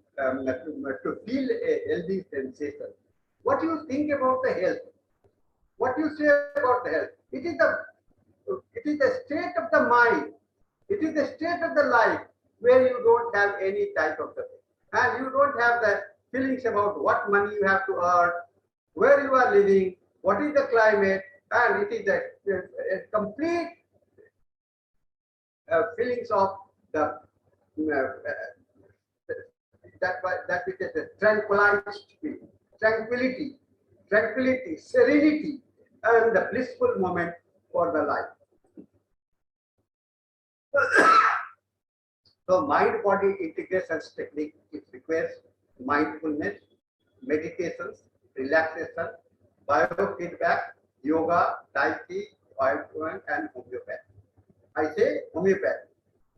to feel a healthy sensation. What do you think about the health? What you say about the health? It is the state of the mind. It is the state of the life where you don't have any type of the thing. And you don't have the feelings about what money you have to earn, where you are living, what is the climate, and it is a complete feelings of the that which is a tranquilized feeling, tranquility, serenity, and the blissful moment for the life. So mind-body integration technique, it requires mindfulness, meditations, relaxation, biofeedback, yoga, Tai Chi, oil and homeopathy. I say homeopathy.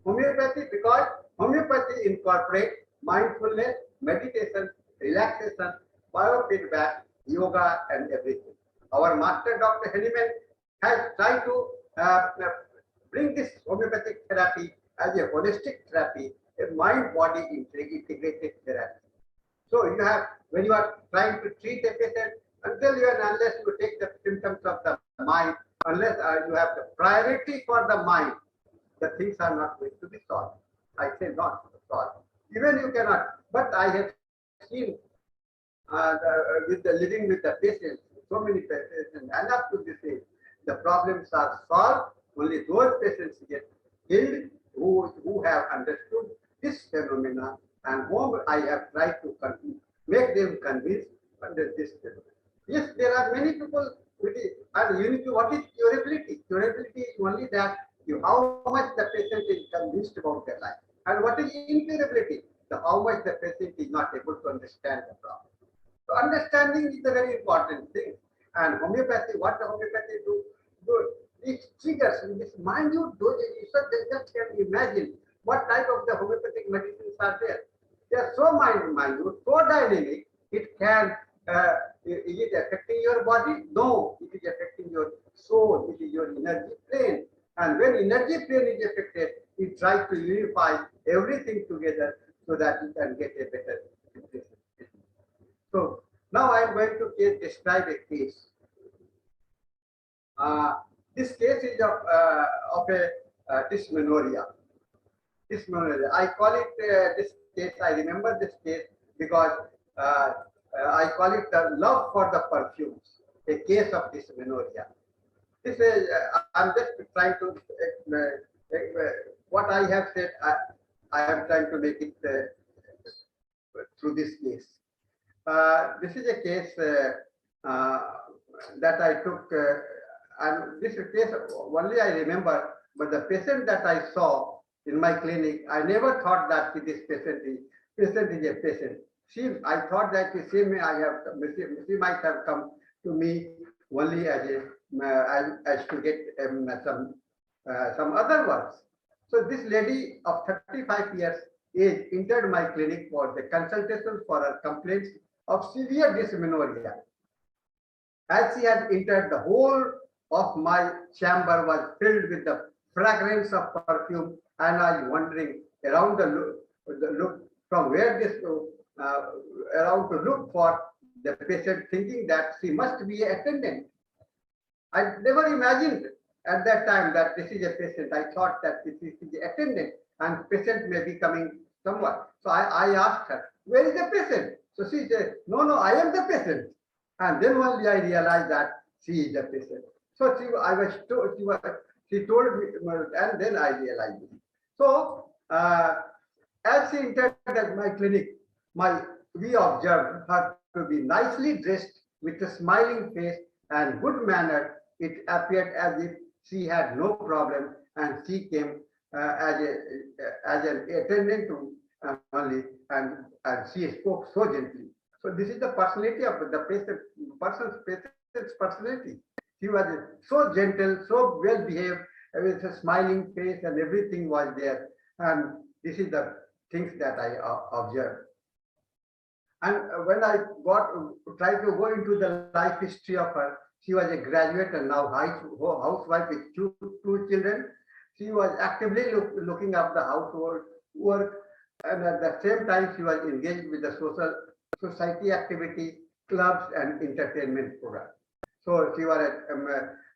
Homeopathy because homeopathy incorporates mindfulness, meditation, relaxation, biofeedback, yoga, and everything. Our master Dr. Henneman has tried to bring this homeopathic therapy as a holistic therapy, a mind-body integrated therapy. So you have, when you are trying to treat a patient, until you and unless you take the symptoms of the mind, unless you have the priority for the mind, the things are not going to be solved. I say not solved. Even you cannot. But I have seen living with the patients, so many patients, and up to this age, the problems are solved. Only those patients get healed who have understood this phenomena and whom I have tried to make them convinced under this phenomena. Yes, there are many people with it, and you need to, what is curability? Curability is only that how much the patient is convinced about their life. And what is incurability? How much the patient is not able to understand the problem. So understanding is a very important thing. And homeopathy, what the homeopathy do it triggers this minute dosage. So they just can imagine what type of the homeopathic medicines are there. They are so minute, so dynamic, it can, is it affecting your body? No, it is affecting your soul, it is your energy plane. And when energy plane is affected, it tries to unify everything together so that you can get a better situation. So now I am going to describe a case. This case is of a dysmenorrhea. Dysmenorrhea. I call it this case. I remember this case because I call it the love for the perfumes. A case of dysmenorrhea. This is. I'm just trying to what I have said. I am trying to make it through this case. This is a case that I took, and this case only I remember, but the patient that I saw in my clinic, I never thought that this patient is a patient. I thought that she might have come to me only as to get some other works. So this lady of 35 years age entered my clinic for the consultation for her complaints of severe dysmenorrhea. As she had entered, the whole of my chamber was filled with the fragrance of perfume, and I was wandering around the look from where this around to look for the patient, thinking that she must be an attendant. I never imagined at that time that this is a patient. I thought that this is the attendant and patient may be coming somewhere. So I asked her, where is the patient? So she said, no, I am the patient. And then only I realized that she is the patient. So she told me, and then I realized it. So as she entered at my clinic, we observed her to be nicely dressed with a smiling face and good manner. It appeared as if she had no problem, and she came as an attendant to only, and she spoke so gently. So this is the personality of the patient's personality. She was so gentle, so well behaved, with a smiling face, and everything was there. And this is the things that I observed. And when I tried to go into the life history of her, she was a graduate and now housewife with two children. She was actively looking up the household work, and at the same time she was engaged with the society activity, clubs, and entertainment programs. So she was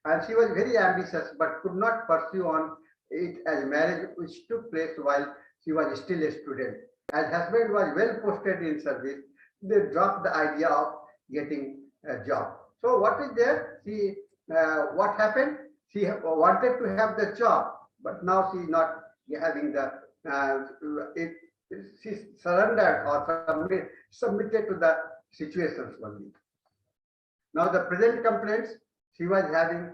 and she was very ambitious, but could not pursue on it as marriage, which took place while she was still a student. As husband was well posted in service, they dropped the idea of getting a job. So what is there? What happened? She wanted to have the job, but now she is not having the. She surrendered or submitted to the situations only. Now the present complaints, she was having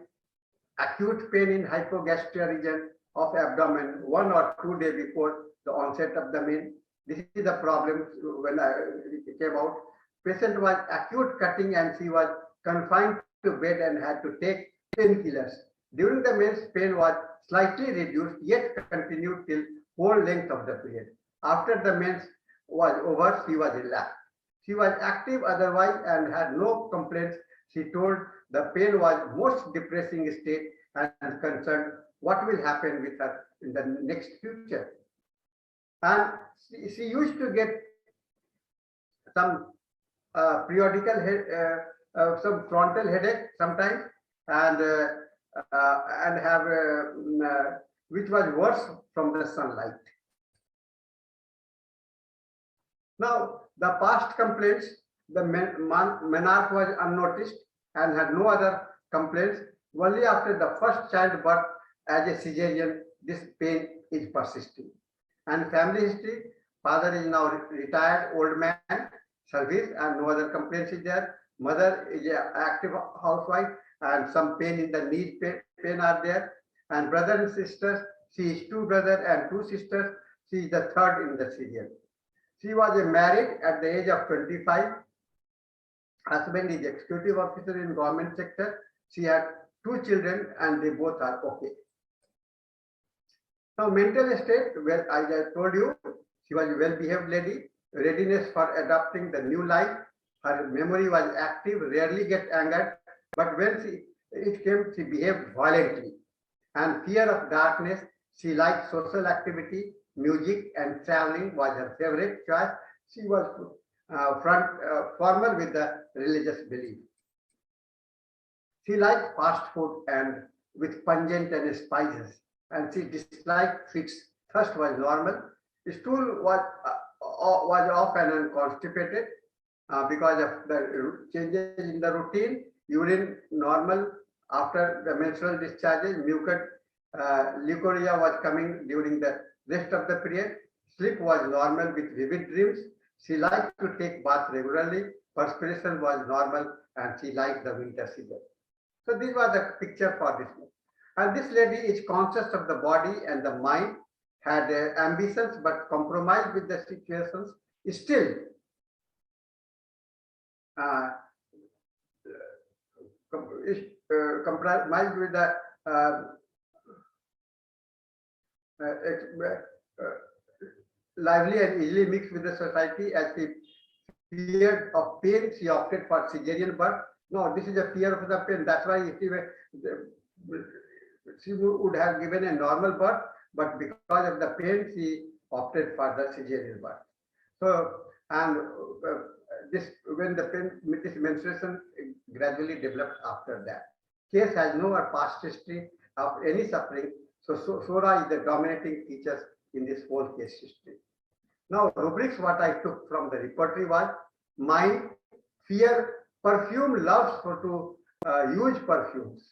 acute pain in hypogastria region of abdomen 1 or 2 days before the onset of the pain. This is the problem when it came out. Patient was acute cutting and she was confined to bed and had to take painkillers. During the men's pain was slightly reduced, yet continued till whole length of the period. After the mens was over, she was relaxed. She was active otherwise and had no complaints. She told the pain was most depressing state and concerned what will happen with her in the next future. And she used to get some periodical some frontal headache sometimes, and have which was worse from the sunlight. Now, the past complaints, the menarche was unnoticed and had no other complaints. Only after the first childbirth as a cesarean, this pain is persisting. And family history, father is now retired old man, service, and no other complaints is there. Mother is an active housewife and some pain in the knee pain are there. And brother and sisters, she is two brothers and two sisters. She is the third in the serial. She was married at the age of 25. Husband is executive officer in government sector. She had two children and they both are okay. Now, mental state, well, as I told you, she was a well-behaved lady, readiness for adopting the new life. Her memory was active, rarely get angered, but when it came, she behaved violently. And fear of darkness, she liked social activity, music and traveling was her favorite choice. She was formal with the religious belief. She liked fast food and with pungent and spices, and she disliked sweets. Thirst was normal. Stool was often unconstipated because of the changes in the routine. Urine normal after the menstrual discharges. Mucus leukorrhea was coming during the rest of the period. Sleep was normal with vivid dreams. She liked to take bath regularly. Perspiration was normal and she liked the winter season. So this was the picture for this one. And this lady is conscious of the body and the mind, had ambitions but compromised with the situations. Still, compromised with the lively and easily mixed with the society. As she feared of pain, she opted for cesarean birth. No, this is a fear of the pain. That's why she would have given a normal birth, but because of the pain, she opted for the cesarean birth. So, and this when the pain, this menstruation gradually developed after that. Case has no past history of any suffering. So Sora is the dominating features in this whole case history. Now, rubrics what I took from the repertory was mind, fear, perfume, loves to use perfumes.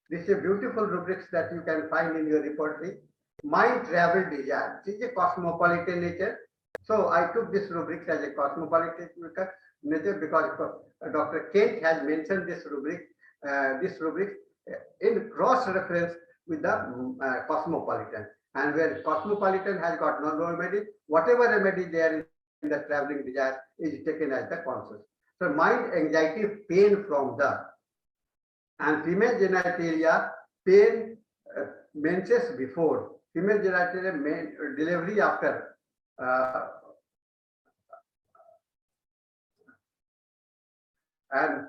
This is a beautiful rubrics that you can find in your repertory. Mind, travel, desire. This is a cosmopolitan nature. So I took this rubrics as a cosmopolitan nature because Dr. Kent has mentioned this rubric in cross reference with the cosmopolitan, and where cosmopolitan has got no remedy, whatever remedy there in the traveling desire is taken as the conscious. So mind, anxiety, pain from the, and female genitalia, pain, menses before, female genitalia, delivery after, and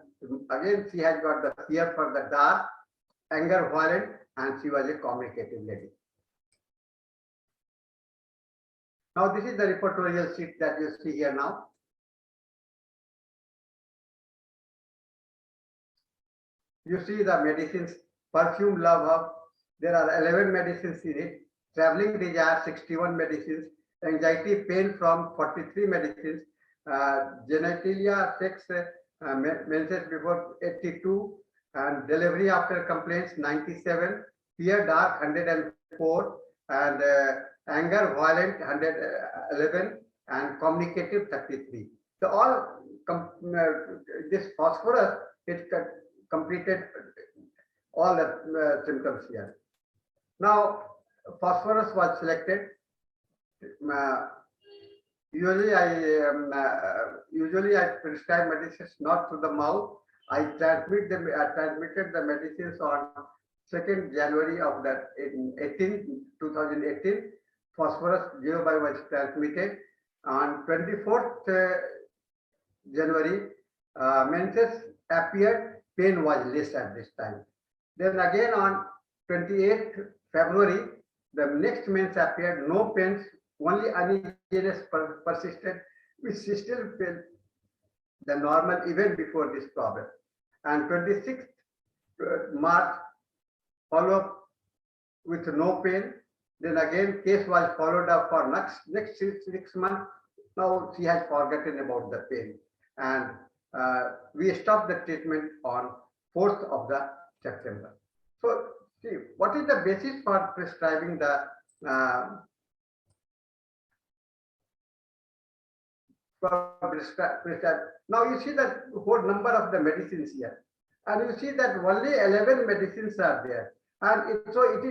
again she has got the fear for the dark, anger, violent, and she was a communicative lady. Now this is the repertorial sheet that you see here now. You see the medicines, perfume, love of, there are 11 medicines in it, traveling desire, 61 medicines, anxiety, pain from 43 medicines, genitalia, sex, menses before 82, and delivery after complaints 97, fear dark 104, and anger violent 111, and communicative 33. So all this phosphorus, it completed all the symptoms here. Now phosphorus was selected. Usually I prescribe medicines not through the mouth. I transmitted the medicines on 2nd January of that in 2018, phosphorus 0 by was transmitted. On 24th January, menses appeared, pain was less at this time. Then again on 28th February, the next mens appeared, no pains, only uneasiness persisted, which still felt the normal even before this problem. And 26th March, follow-up with no pain. Then again, case was followed up for next 6 months. Now she has forgotten about the pain. And we stopped the treatment on 4th of the September. So see, what is the basis for prescribing the now you see the whole number of the medicines here, and you see that only 11 medicines are there. And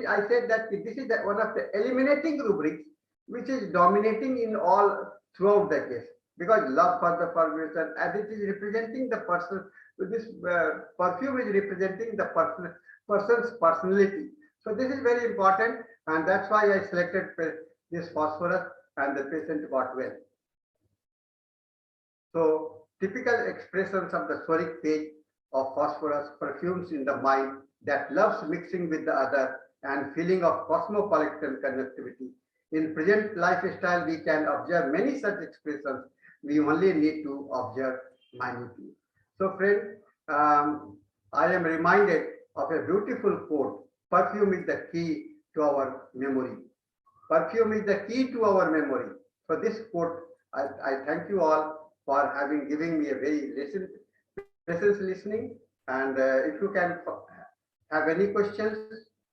I said that this is one of the eliminating rubrics which is dominating in all throughout the case, because love for the formulation, and it is representing the person. This perfume is representing the person's personality. So this is very important, and that's why I selected this phosphorus, and the patient got well. So typical expressions of the soric phase of phosphorus perfumes in the mind that loves mixing with the other and feeling of cosmopolitan connectivity. In present lifestyle, we can observe many such expressions. We only need to observe minutely. So friend, I am reminded of a beautiful quote: perfume is the key to our memory. Perfume is the key to our memory. So this quote, I thank you all for giving me a very patience listening. And if you can have any questions,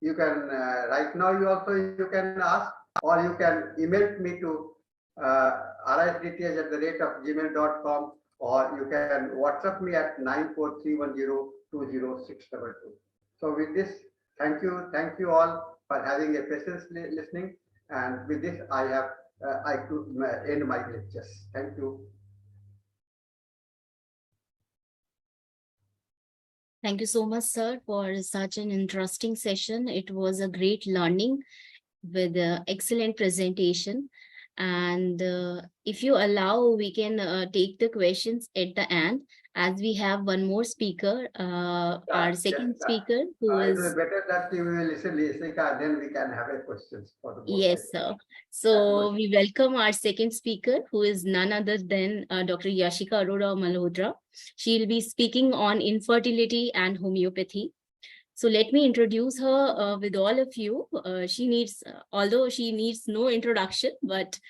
you can right now you can ask, or you can email me to risdts@gmail.com, or you can WhatsApp me at 9431020622. So with this, thank you all for having a patience listening. And with this, I could end my lectures. Thank you. Thank you so much, sir, for such an interesting session. It was a great learning with an excellent presentation. And if you allow, we can take the questions at the end, as we have one more speaker, our second speaker, who is... It is better that you will listen, Yashika, then we can have a questions for the both. Yes, sir. So we welcome our second speaker, who is none other than Dr. Yashika Arora Malhotra. She will be speaking on infertility and homeopathy. So let me introduce her with all of you. She needs, although she needs no introduction, but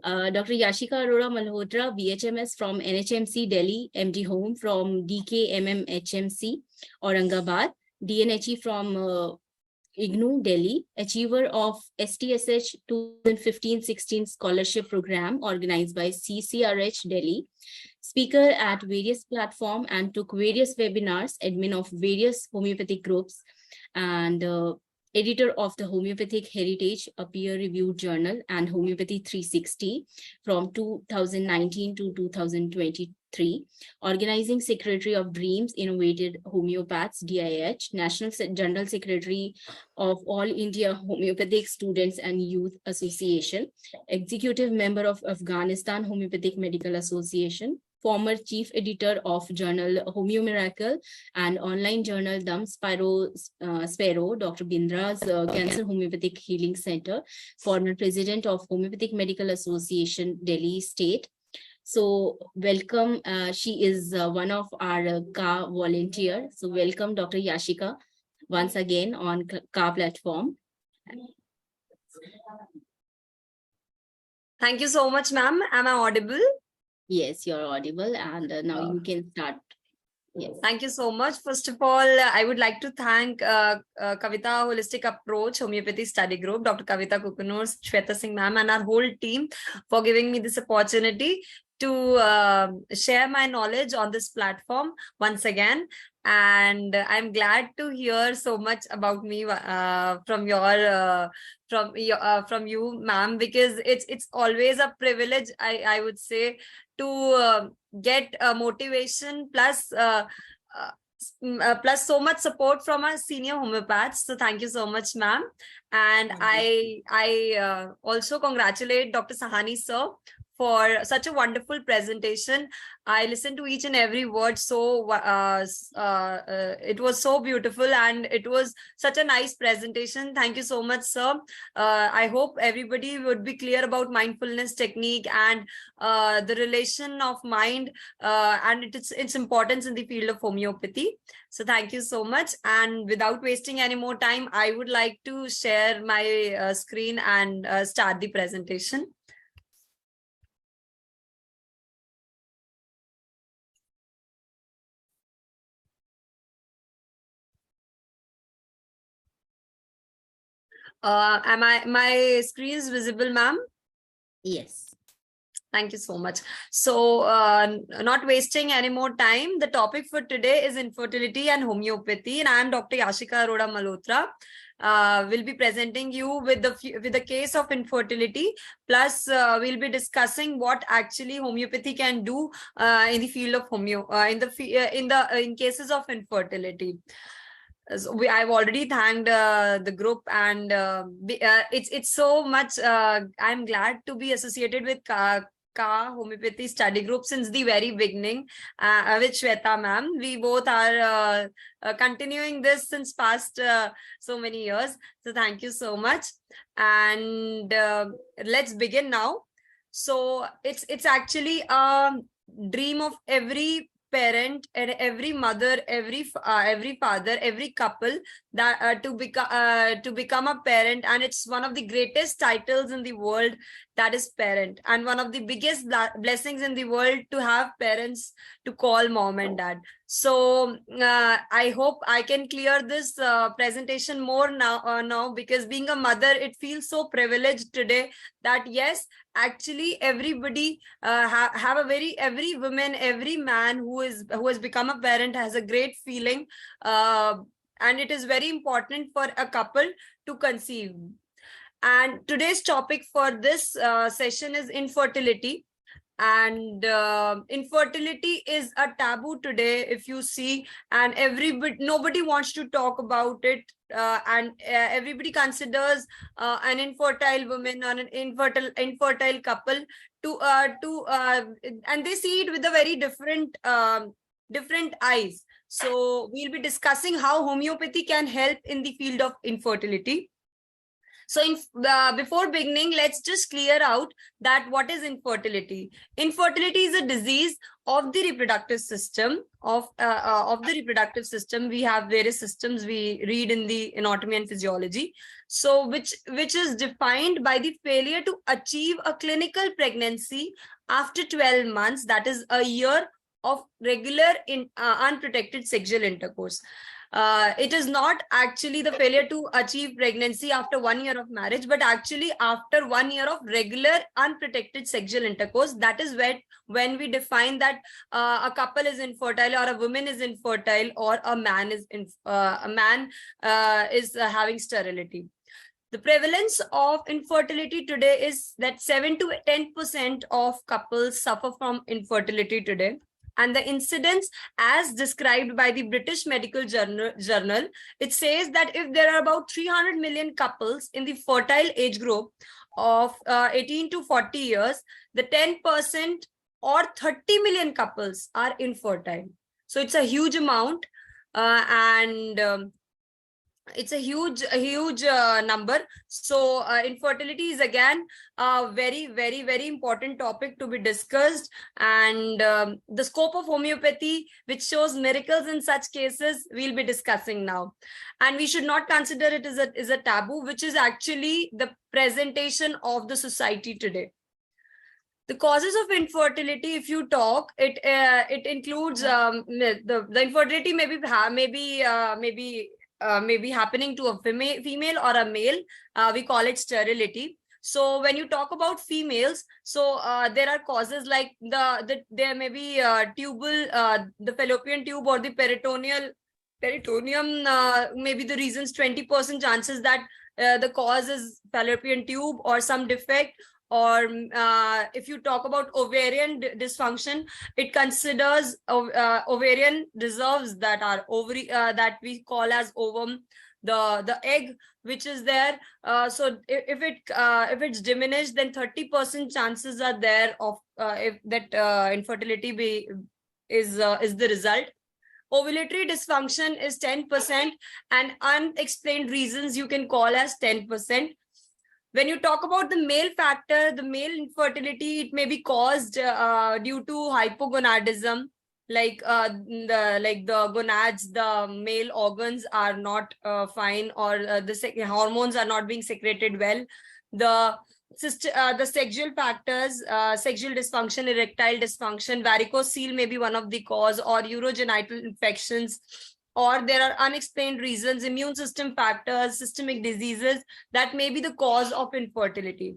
Dr. Yashika Arora Malhotra, BHMS from NHMC Delhi, MD Home from DKMMHMC Aurangabad, DNHE from IGNU Delhi, achiever of STSH 2015-16 scholarship program organized by CCRH Delhi, speaker at various platforms and took various webinars, admin of various homeopathic groups, and editor of the Homeopathic Heritage, a peer-reviewed journal, and Homeopathy 360 from 2019 to 2023, organizing secretary of Dreams Innovated Homeopaths, DIH, National General Secretary of All India Homeopathic Students and Youth Association, executive member of Afghanistan Homeopathic Medical Association, former chief editor of journal Homeo Miracle and online journal Dum Sparrow, Dr. Bindra's Cancer Homeopathic Healing Center, former president of Homeopathic Medical Association, Delhi State. So welcome, she is one of our KHA volunteers. So welcome, Dr. Yashika, once again on KHA platform. Thank you so much, ma'am. Am I audible? Yes, you're audible, and now you can start. Yes. Thank you so much. First of all, I would like to thank Kavita Holistic Approach Homeopathy Study Group, Dr. Kavita Kukunur, Shweta Singh ma'am, and our whole team for giving me this opportunity to share my knowledge on this platform once again. And I'm glad to hear so much about me from you, ma'am, because it's always a privilege, I would say, to get motivation plus plus so much support from our senior homeopaths. So thank you so much, ma'am. And I also congratulate Dr. Sahani sir for such a wonderful presentation. I listened to each and every word. So it was so beautiful and it was such a nice presentation. Thank you so much, sir. I hope everybody would be clear about mindfulness technique and the relation of mind and its importance in the field of homeopathy. So thank you so much. And without wasting any more time, I would like to share my screen and start the presentation. My screen is visible, ma'am? Yes. Thank you so much. So not wasting any more time, the topic for today is infertility and homeopathy, and I am Dr. Yashika ARORA Malhotra. Will be presenting you with the case of infertility, plus we'll be discussing what actually homeopathy can do in the field of in cases of infertility. So I've already thanked the group, and it's so much. I'm glad to be associated with KHA Homeopathy Study Group since the very beginning with Shweta ma'am. We both are continuing this since past so many years. So thank you so much, and let's begin now. So it's actually a dream of every parent and every mother, every father, every couple that to become a parent, and it's one of the greatest titles in the world, that is parent, and one of the biggest blessings in the world to have parents to call mom and dad. So I hope I can clear this presentation more now because being a mother, it feels so privileged today that yes, actually everybody every woman, every man who has become a parent has a great feeling, and it is very important for a couple to conceive. And today's topic for this session is infertility. And infertility is a taboo today, if you see, and nobody wants to talk about it, and everybody considers an infertile woman or an infertile couple and they see it with a very different eyes. So we'll be discussing how homeopathy can help in the field of infertility. So before beginning, let's just clear out that what is infertility. Infertility is a disease of the reproductive system. Of the reproductive system, we have various systems we read in the anatomy and physiology. So which is defined by the failure to achieve a clinical pregnancy after 12 months, that is a year of regular unprotected sexual intercourse. It is not actually the failure to achieve pregnancy after 1 year of marriage, but actually after 1 year of regular unprotected sexual intercourse. That is when we define that a couple is infertile, or a woman is infertile, or a man is having sterility. The prevalence of infertility today is that 7 to 10% of couples suffer from infertility today. And the incidence, as described by the British Medical Journal, it says that if there are about 300 million couples in the fertile age group of 18 to 40 years, the 10% or 30 million couples are infertile. So it's a huge amount, and it's a huge number. So infertility is again a very, very, very important topic to be discussed, and the scope of homeopathy, which shows miracles in such cases, we'll be discussing now. And we should not consider it as a taboo, which is actually the presentation of the society today. The causes of infertility, if you talk, it includes the infertility maybe happening to a female or a male. We call it sterility. So when you talk about females, so there are causes like there may be the fallopian tube or the peritoneum, maybe the reasons 20% chances that the cause is fallopian tube or some defect, or if you talk about ovarian dysfunction, it considers ovarian reserves that are ovary that we call as ovum, the egg which is there. So if it's diminished, then 30% chances are there of if that infertility is the result. Ovulatory dysfunction is 10%, and unexplained reasons you can call as 10%. When you talk about the male factor, the male infertility, it may be caused due to hypogonadism, like the gonads, the male organs are not fine, or the hormones are not being secreted well. The sexual factors, sexual dysfunction, erectile dysfunction, varicocele may be one of the cause, or urogenital infections, or there are unexplained reasons, immune system factors, systemic diseases that may be the cause of infertility.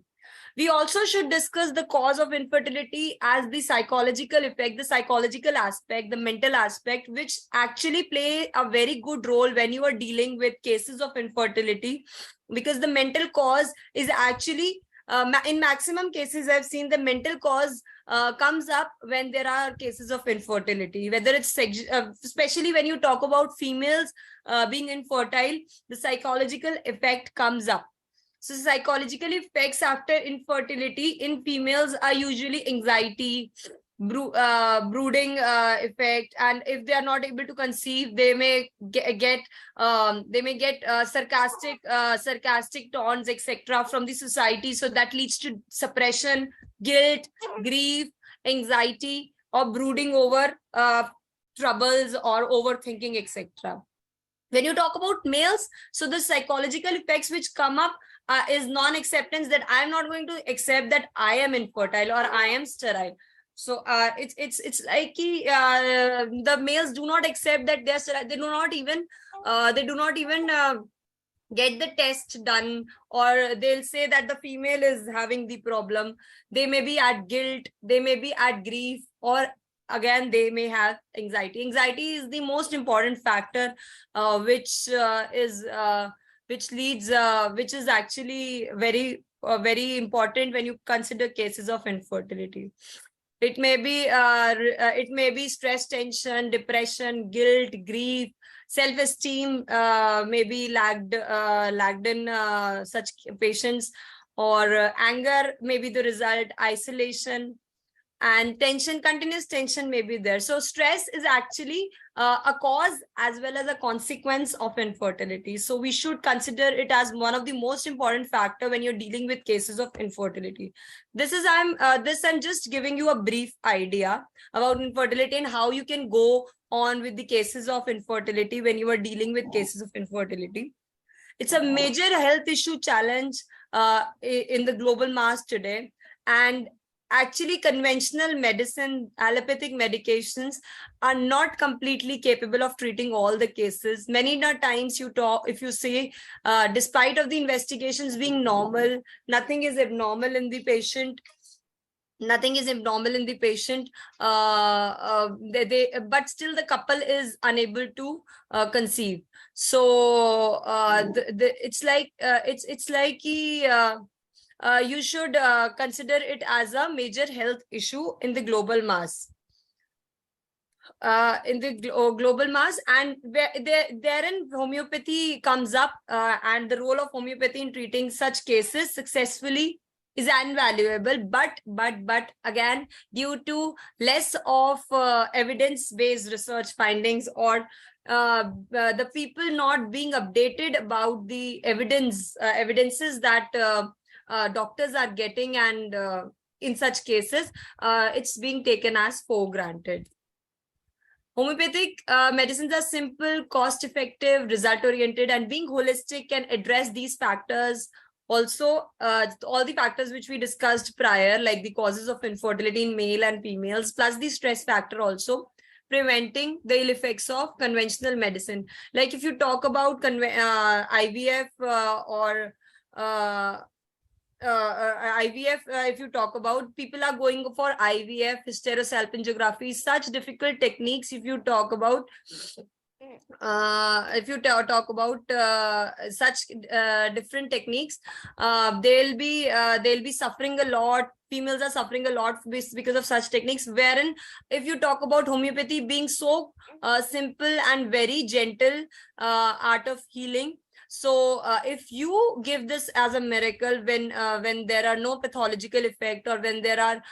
We also should discuss the cause of infertility as the psychological effect, the psychological aspect, the mental aspect, which actually play a very good role when you are dealing with cases of infertility, because the mental cause is actually, in maximum cases, I've seen the mental cause comes up when there are cases of infertility, whether it's especially when you talk about females being infertile, the psychological effect comes up. So psychological effects after infertility in females are usually anxiety, brooding effect, and if they are not able to conceive, they may get sarcastic taunts, etc., from the society. So that leads to suppression, guilt, grief, anxiety, or brooding over troubles or overthinking, etc. When you talk about males, so the psychological effects which come up is non-acceptance, that I'm not going to accept that I am infertile or I am sterile. So it's like the males do not accept that they're sterile. They do not even get the test done, or they'll say that the female is having the problem. They may be at guilt, they may be at grief, or again they may have anxiety. Anxiety is the most important factor which is actually very important when you consider cases of infertility. It may be stress, tension, depression, guilt, grief, self-esteem may be lagged in such patients, or anger may be the result, isolation, and tension, continuous tension may be there. So stress is actually a cause as well as a consequence of infertility. So we should consider it as one of the most important factor when you're dealing with cases of infertility. I'm just giving you a brief idea about infertility and how you can go on with the cases of infertility when you are dealing with cases of infertility. It's a major health issue challenge in the global mass today, and actually conventional medicine, allopathic medications are not completely capable of treating all the cases. Many times if you say, despite of the investigations being normal, nothing is abnormal in the patient, but still the couple is unable to conceive. So it's like you should consider it as a major health issue in the global mass. Global mass, and therein homeopathy comes up, and the role of homeopathy in treating such cases successfully is invaluable. But again, due to less of evidence-based research findings, or the people not being updated about the evidences that doctors are getting, and in such cases it's being taken as for granted. Homeopathic medicines are simple, cost-effective, result-oriented, and being holistic can address these factors. Also, all the factors which we discussed prior, like the causes of infertility in male and females, plus the stress factor, also preventing the ill effects of conventional medicine. Like if you talk about IVF or IVF, if you talk about, people are going for IVF, hysterosalpingography, such difficult techniques. If you talk about, if you talk about such different techniques, they'll be suffering a lot. Females are suffering a lot because of such techniques. Wherein, if you talk about homeopathy being so simple and very gentle art of healing, so if you give this as a miracle when there are no pathological effect, or when there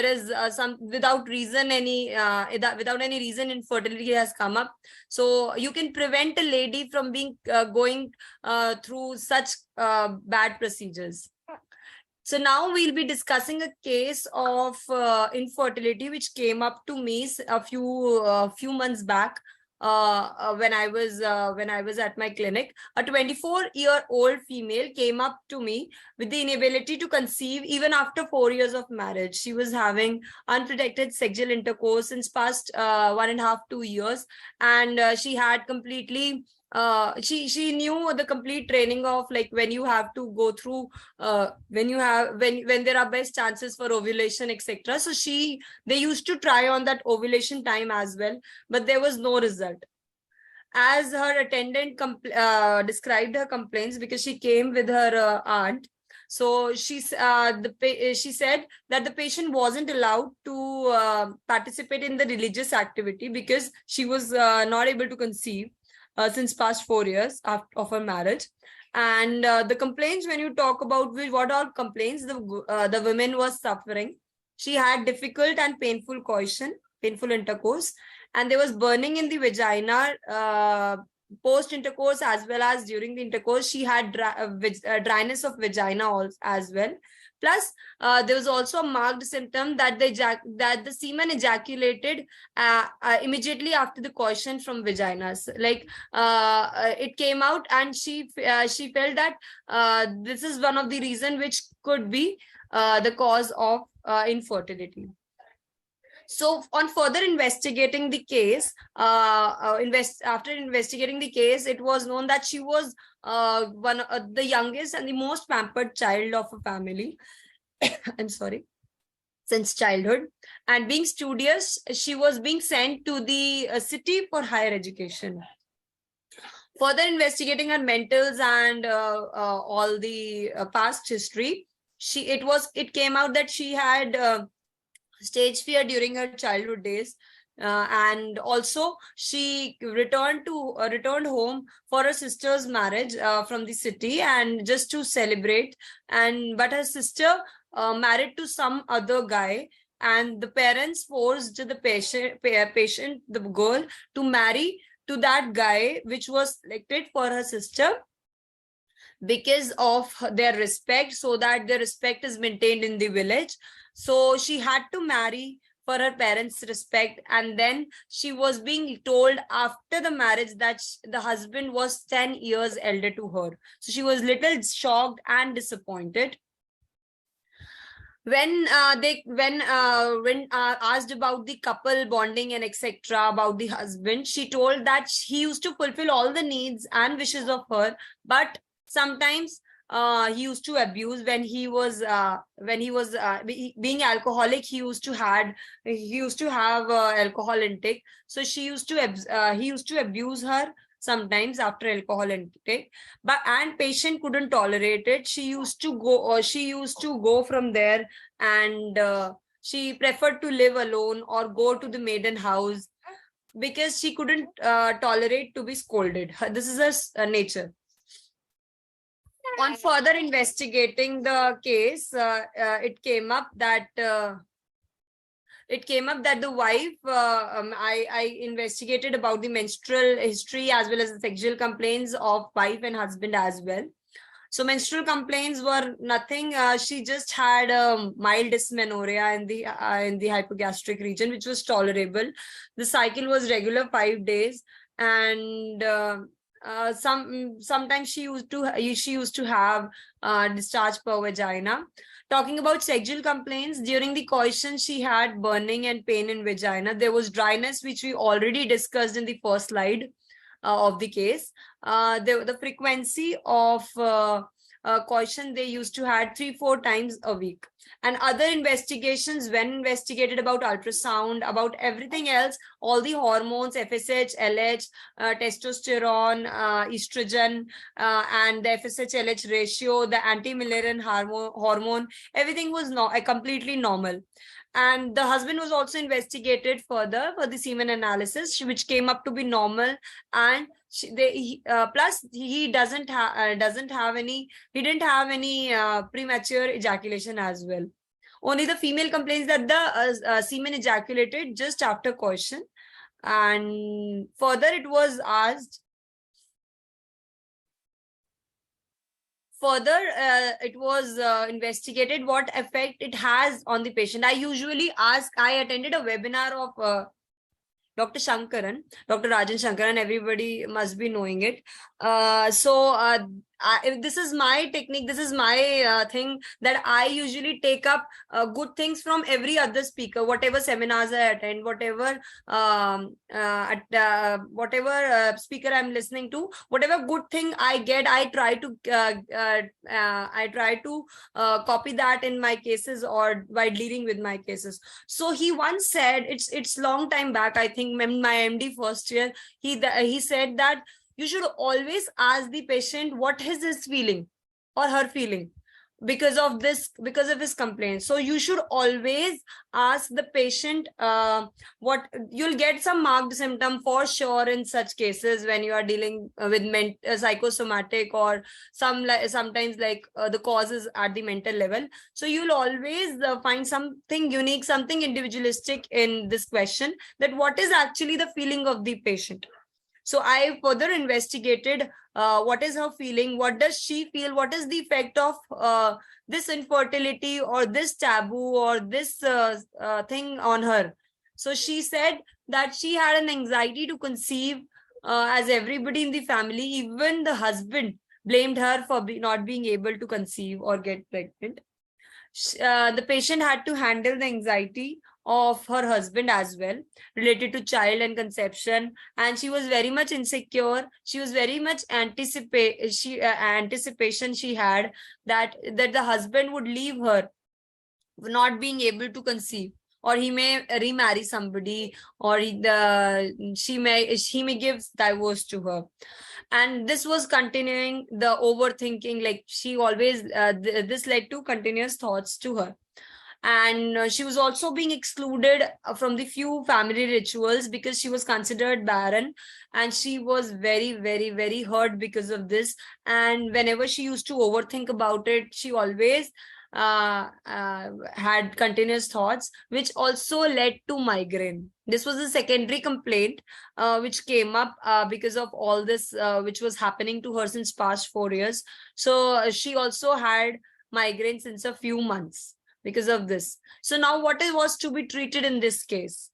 is some without any reason infertility has come up, so you can prevent a lady from being going through such bad procedures. So now we'll be discussing a case of infertility which came up to me a few months back. When I was at my clinic, a 24-year-old female came up to me with the inability to conceive even after 4 years of marriage. She was having unprotected sexual intercourse since past 1.5 to 2 years, and she had completely she knew the complete training of, like, when you have to go through when there are best chances for ovulation, etc. So they used to try on that ovulation time as well, but there was no result. As her attendant described her complaints, because she came with her aunt, so she said that the patient wasn't allowed to participate in the religious activity because she was not able to conceive since past 4 years of her marriage. And the complaints, when you talk about what all complaints the women was suffering, she had difficult and painful intercourse, and there was burning in the vagina post intercourse as well as during the intercourse. She had dryness of vagina as well. Plus, there was also a marked symptom that the semen ejaculated immediately after the coition from vaginas. Like it came out, and she felt that this is one of the reasons which could be the cause of infertility. So, on further investigating the case, after investigating the case, it was known that she was the youngest and the most pampered child of a family. I'm sorry, since childhood. And being studious, she was being sent to the city for higher education. Further investigating her mentals and all the past history, it came out that she had stage fear during her childhood days, and also she returned home for her sister's marriage from the city, and just to celebrate, but her sister married to some other guy, and the parents forced the the girl, to marry to that guy which was selected for her sister because of their respect, so that their respect is maintained in the village. So she had to marry for her parents' respect, and then she was being told after the marriage that the husband was 10 years elder to her. So she was little shocked and disappointed. When asked about the couple bonding and etc. about the husband, she told that he used to fulfill all the needs and wishes of her, but sometimes he used to abuse when he was being alcoholic. He used to have alcohol intake. So he used to abuse her sometimes after alcohol intake, and patient couldn't tolerate it. She used to go from there, and she preferred to live alone or go to the maiden house because she couldn't tolerate to be scolded. This is her nature. On further investigating the case, it came up that the wife, I investigated about the menstrual history as well as the sexual complaints of wife and husband as well. So menstrual complaints were nothing. She just had a mild dysmenorrhea in the hypogastric region, which was tolerable. The cycle was regular 5 days, and sometimes she used to have discharge per vagina. Talking about sexual complaints, during the coition she had burning and pain in vagina. There was dryness, which we already discussed in the first slide. of the case. The frequency of caution they used to had 3-4 times a week. And other investigations, when investigated about ultrasound, about everything else, all the hormones, FSH, LH, testosterone, estrogen, and the FSH-LH ratio, the anti-Müllerian hormone, everything was completely normal. And the husband was also investigated further for the semen analysis, which came up to be normal. And plus he didn't have any premature ejaculation as well. Only the female complains that the semen ejaculated just after coition. And further it was asked, investigated what effect it has on the patient. I attended a webinar of Dr. Shankaran, Dr. Rajan Shankaran, everybody must be knowing it. This is my technique, this is my thing, that I usually take up good things from every other speaker, whatever seminars I attend, whatever speaker I'm listening to, whatever good thing I get, I try to copy that in my cases or while dealing with my cases. So he once said, it's long time back, I think my MD first year, he said that you should always ask the patient what is his feeling or her feeling because of his complaint. So you should always ask the patient what you'll get some marked symptom for sure in such cases when you are dealing with psychosomatic or sometimes the causes at the mental level. So you'll always find something unique, something individualistic in this question, that what is actually the feeling of the patient. So I further investigated what is her feeling, what does she feel, what is the effect of this infertility or this taboo or this thing on her. So she said that she had an anxiety to conceive, as everybody in the family, even the husband blamed her for not being able to conceive or get pregnant. The patient had to handle the anxiety of her husband as well, related to child and conception, and she was very much insecure. She was very much anticipation she had that the husband would leave her, not being able to conceive, or he may remarry somebody, or she may give divorce to her. And this was continuing the overthinking, like she always this led to continuous thoughts to her. And she was also being excluded from the few family rituals because she was considered barren, and she was very, very, very hurt because of this. And whenever she used to overthink about it, she always had continuous thoughts, which also led to migraine. This was a secondary complaint which came up because of all this which was happening to her since past 4 years. So she also had migraine since a few months because of this. So now what was to be treated in this case?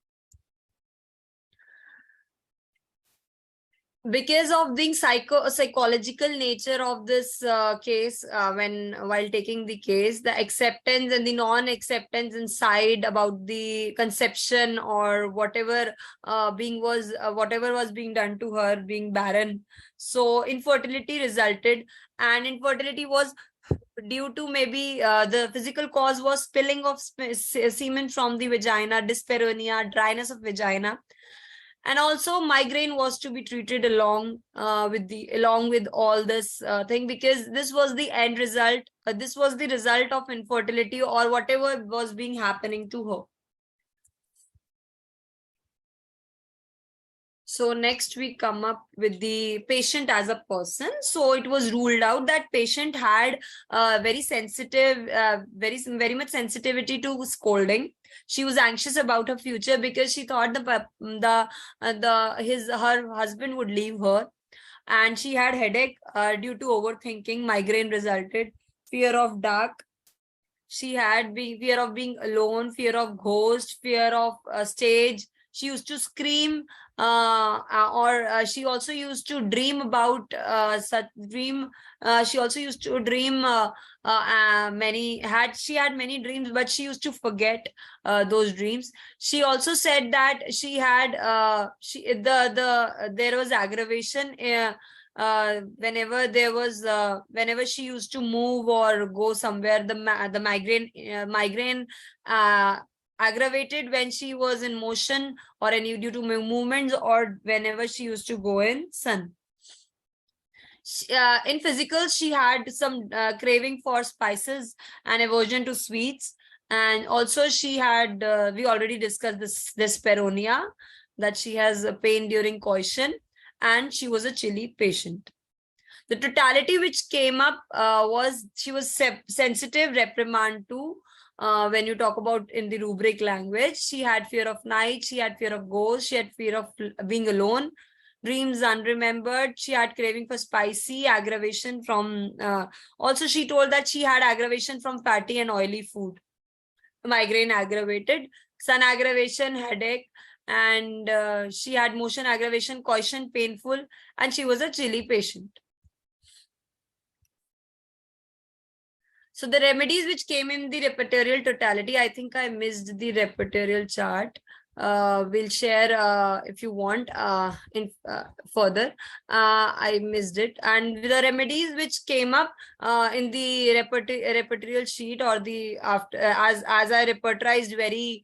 Because of the psychological nature of this case, while taking the case, the acceptance and the non-acceptance inside about the conception or whatever was being done to her, being barren. So infertility resulted, and infertility was due to maybe the physical cause was spilling of semen from the vagina, dyspareunia, dryness of vagina. And also migraine was to be treated along with all this thing, because this was the end result. This was the result of infertility or whatever was being happening to her. So next we come up with the patient as a person. So it was ruled out that patient had very sensitive, very much sensitivity to scolding. She was anxious about her future because she thought her husband would leave her, and she had headache due to overthinking. Migraine resulted. Fear of dark. She had fear of being alone, fear of ghost, fear of stage. She used to scream, or she also used to dream about such dream. She also used to dream she had many dreams, but she used to forget those dreams. She also said that she had there was aggravation whenever she used to move or go somewhere, the migraine aggravated when she was in motion or any due to movements, or whenever she used to go in sun. In physical, she had some craving for spices and aversion to sweets, and also she had we already discussed this peronia, that she has a pain during coition, and she was a chili patient. The totality which came up was she was sensitive, reprimand to. When you talk about in the rubric language, she had fear of night, she had fear of ghosts, she had fear of being alone, dreams unremembered, she had craving for spicy, aggravation from also she told that she had aggravation from fatty and oily food, migraine aggravated, sun aggravation, headache, and she had motion aggravation, coition, painful, and she was a chili patient. So the remedies which came in the repertorial totality, I think I missed the repertorial chart. We'll share if you want in further. I missed it. And the remedies which came up in the repertorial sheet, or the after as I repertorized very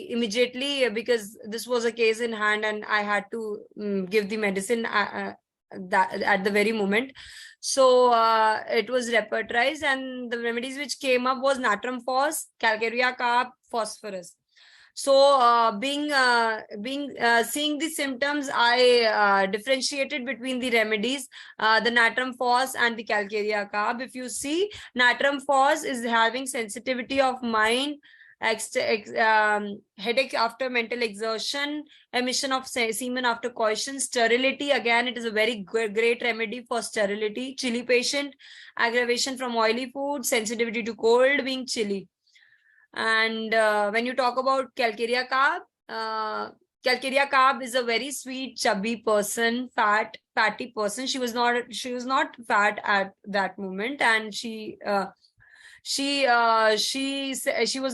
immediately, because this was a case in hand and I had to give the medicine that at the very moment. So it was repertorized, and the remedies which came up was natrum phos, calcarea carb, phosphorus. So seeing the symptoms, I differentiated between the remedies, the natrum phos and the calcarea carb. If you see, natrum phos is having sensitivity of mind, headache after mental exertion, emission of semen after coition, sterility. Again, it is a very great remedy for sterility. Chili patient, aggravation from oily food, sensitivity to cold, being chilly. And when you talk about calcarea carb is a very sweet, chubby person, fatty person. She was not fat at that moment, and she was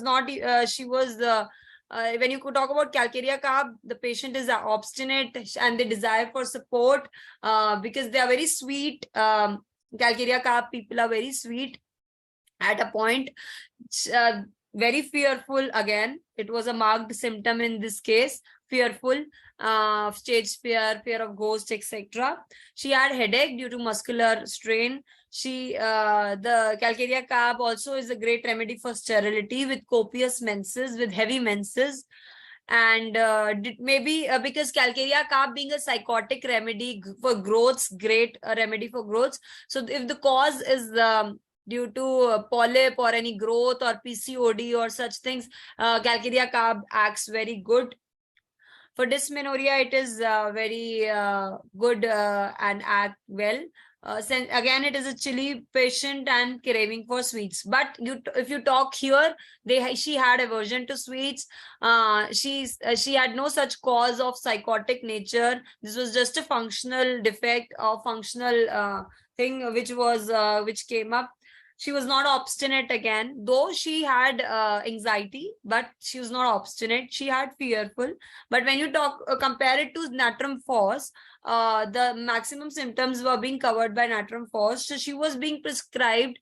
not when you could talk about calcarea carb, the patient is obstinate and they desire for support because they are very sweet. Calcarea carb people are very sweet at a point, very fearful. Again, it was a marked symptom in this case, fearful, stage fear of ghosts, etc. She had headache due to muscular strain. The calcarea carb also is a great remedy for sterility with copious menses, with heavy menses. And maybe because calcarea carb being a psychotic remedy for growths, great remedy for growths. So if the cause is due to polyp or any growth or PCOD or such things, calcarea carb acts very good. For dysmenorrhea, it is very good and act well. Again, it is a chili patient and craving for sweets. But if you talk here, she had aversion to sweets. She had no such cause of psychotic nature. This was just a functional defect or functional thing which came up. She was not obstinate again, though she had anxiety, but she was not obstinate. She had fearful. But when you compare it to natrum phos, the maximum symptoms were being covered by natrum phos. So she was being prescribed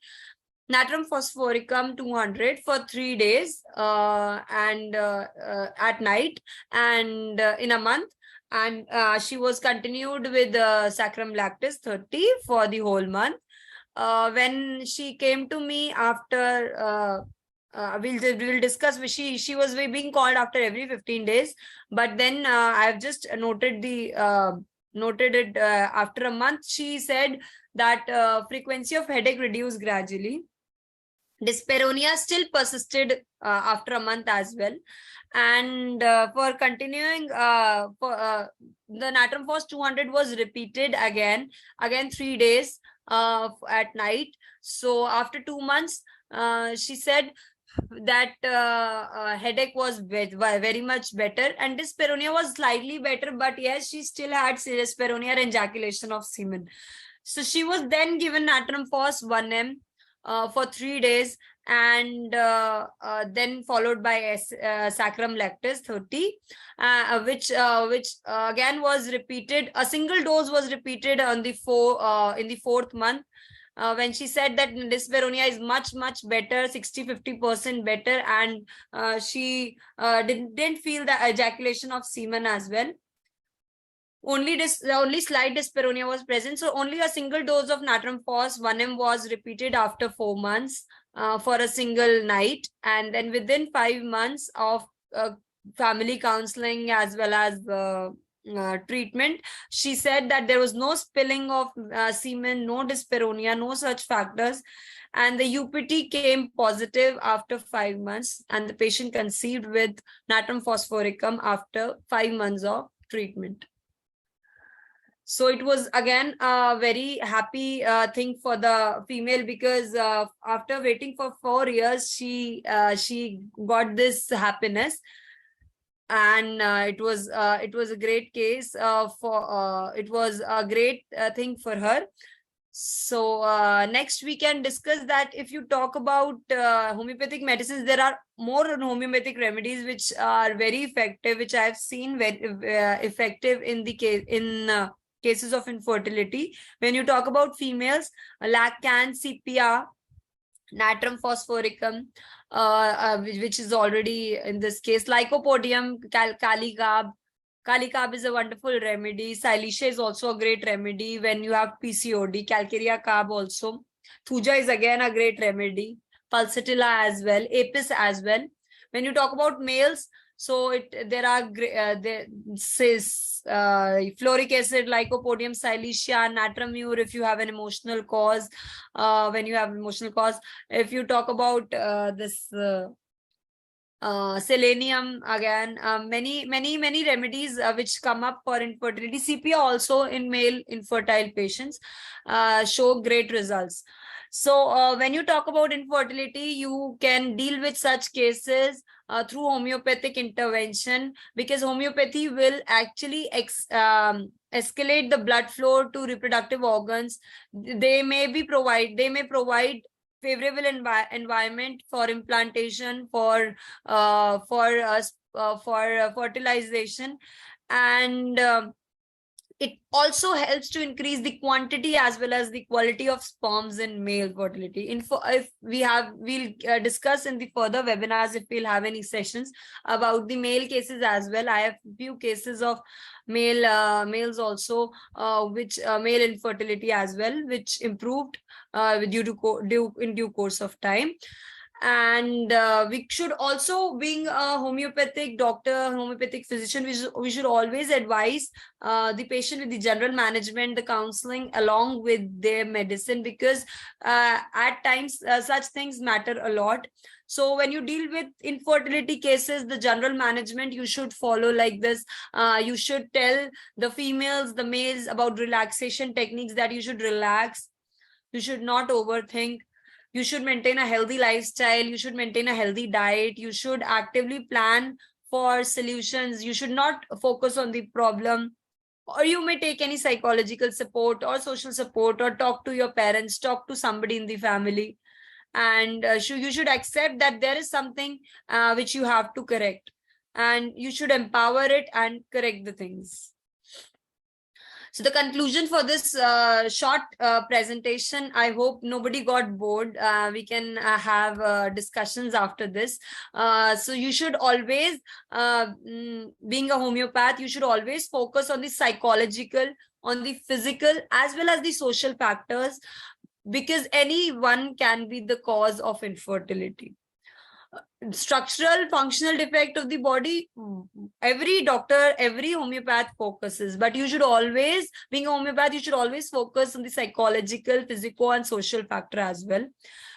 natrum phosphoricum 200 for 3 days and at night and in a month. And she was continued with sacrum lactis 30 for the whole month. When she came to me after, we'll discuss. She was being called after every 15 days, but then I've just noted it after a month. She said that frequency of headache reduced gradually. Dyspareunia still persisted after a month as well. And for continuing, the natrum phos 200 was repeated again 3 days at night. So after 2 months, she said that headache was very much better, and dyspareunia was slightly better, but yes, she still had dyspareunia and ejaculation of semen. So she was then given natrum phos 1 mg for 3 days, and then followed by sacrum lactis 30, which again was repeated. A single dose was repeated on the in the 4th month, when she said that dyspareunia is much better, 60-50% better, and she didn't feel the ejaculation of semen as well. Only slight dyspareunia was present, so only a single dose of natrum phos 1 mg was repeated after 4 months for a single night, and then within 5 months of family counseling as well as treatment, she said that there was no spilling of semen, no dyspareunia, no such factors, and the UPT came positive after 5 months, and the patient conceived with natrum phosphoricum after 5 months of treatment. So it was again a very happy thing for the female, because after waiting for 4 years, she got this happiness, and it was a great case it was a great thing for her. So next we can discuss that if you talk about homeopathic medicines, there are more homeopathic remedies which are very effective, which I have seen very effective in the case cases of infertility. When you talk about females, Lacan, Sepia, natrum phosphoricum, which is already in this case, Lycopodium, Kali carb is a wonderful remedy. Silesia is also a great remedy when you have PCOD. Calcarea carb also. Thuja is again a great remedy. Pulsatilla as well. Apis as well. When you talk about males, so there are fluoric acid, Lycopodium, Silesia, natrum mur if you have an emotional cause. When you have emotional cause, if you talk about this selenium, again, many remedies which come up for infertility. Sepia also in male infertile patients show great results. So when you talk about infertility, you can deal with such cases through homeopathic intervention, because homeopathy will actually escalate the blood flow to reproductive organs. They may provide favorable environment for implantation, for fertilization, and it also helps to increase the quantity as well as the quality of sperms in male fertility. If we'll discuss in the further webinars, if we'll have any sessions about the male cases as well. I have few cases of males also, which male infertility as well, which improved in due course of time. And we should also, being a homeopathic doctor, homeopathic physician, we should always advise the patient with the general management, the counseling along with their medicine, because at times such things matter a lot. So when you deal with infertility cases, the general management you should follow like this. You should tell the females, the males about relaxation techniques, that you should relax, you should not overthink. You should maintain a healthy lifestyle. You should maintain a healthy diet. You should actively plan for solutions. You should not focus on the problem. Or you may take any psychological support or social support, or talk to your parents, talk to somebody in the family. And you should accept that there is something which you have to correct. And you should empower it and correct the things. So the conclusion for this short presentation, I hope nobody got bored. We can have discussions after this. So you should always, being a homeopath, you should always focus on the psychological, on the physical, as well as the social factors, because anyone can be the cause of infertility. structural functional defect of the body, every doctor, every homeopath focuses, but you should always, being a homeopath, you should always focus on the psychological, physical and social factor as well.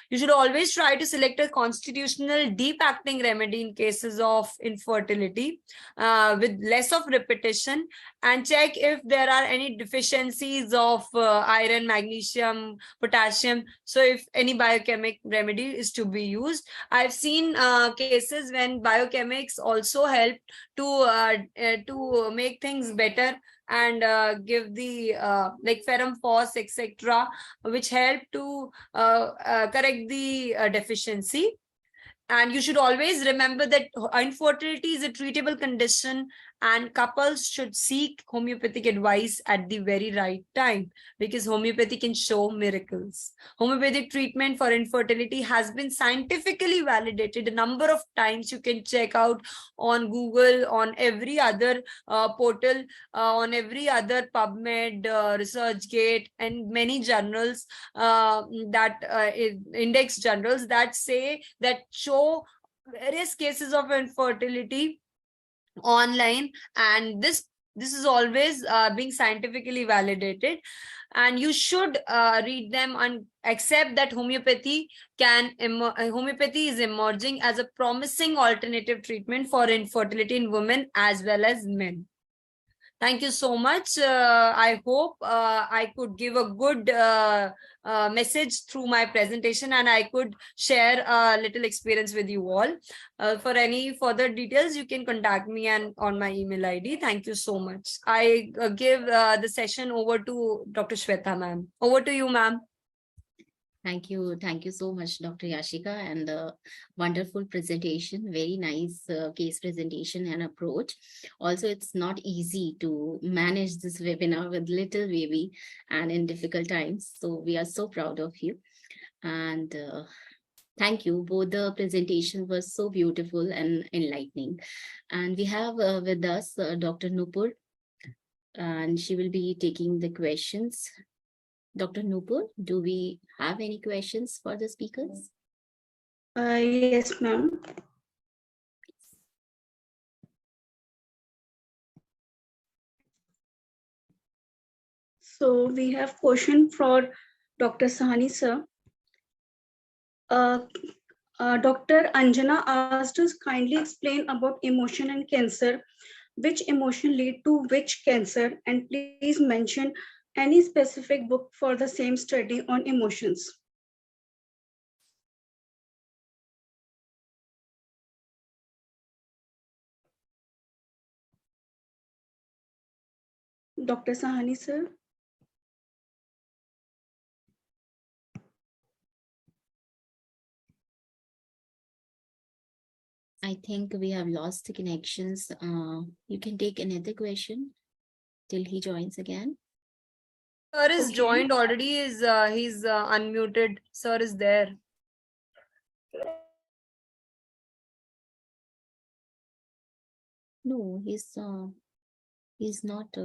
You should always try to select a constitutional deep acting remedy in cases of infertility with less of repetition, and check if there are any deficiencies of iron, magnesium, potassium. So if any biochemic remedy is to be used. I've seen cases when biochemics also help to make things better and give the like ferrum phos, etc., which help to correct the deficiency. And you should always remember that infertility is a treatable condition, and couples should seek homeopathic advice at the very right time, because homeopathy can show miracles. Homeopathic treatment for infertility has been scientifically validated a number of times. You can check out on Google, on every other portal, on every other PubMed, ResearchGate, and many journals index journals that say, that show various cases of infertility online, and this is always being scientifically validated, and you should read them and accept that homeopathy is emerging as a promising alternative treatment for infertility in women as well as men. Thank you so much. I hope I could give a good message through my presentation, and I could share a little experience with you all. For any further details, you can contact me on my email ID. Thank you so much. I give the session over to Dr. Shweta, ma'am. Over to you, ma'am. Thank you. Thank you so much, Dr. Yashika, and the wonderful presentation. Very nice case presentation and approach. Also, it's not easy to manage this webinar with little baby and in difficult times. So we are so proud of you. And thank you. Both the presentation was so beautiful and enlightening. And we have with us Dr. Nupur, and she will be taking the questions. Dr. Nupur, do we have any questions for the speakers? Yes, ma'am. So we have question for Dr. Sahani, sir. Dr. Anjana asked us kindly explain about emotion and cancer. Which emotion lead to which cancer? And please mention any specific book for the same study on emotions. Dr. Sahani, sir. I think we have lost the connections. You can take another question till he joins again. Sir is Okay. joined already. He's unmuted. Sir is there. No, he's not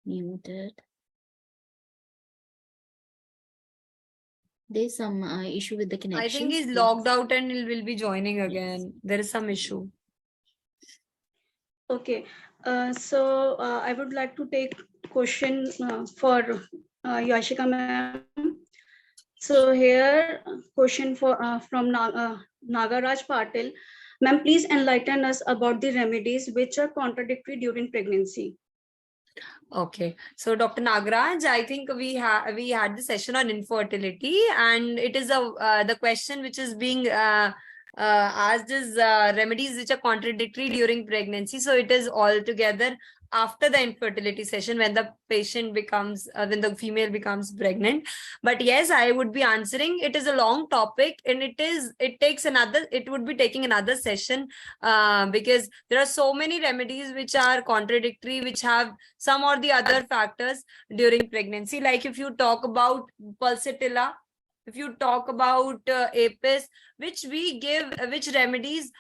muted. There's some issue with the connection. I think he's logged out and he will be joining again. There is some issue. Okay, so I would like to take question for Yashika ma'am. So here question for from Nagaraj Patil. Ma'am, please enlighten us about the remedies which are contradictory during pregnancy. Okay, so Dr. Nagaraj, I think we had the session on infertility, and it is the question which is being asked is remedies which are contradictory during pregnancy. So it is all together after the infertility session when the patient becomes when the female becomes pregnant. But yes, I would be answering. It is a long topic, and it would be taking another session because there are so many remedies which are contradictory, which have some or the other factors during pregnancy. Like if you talk about pulsatilla, if you talk about apis, which remedies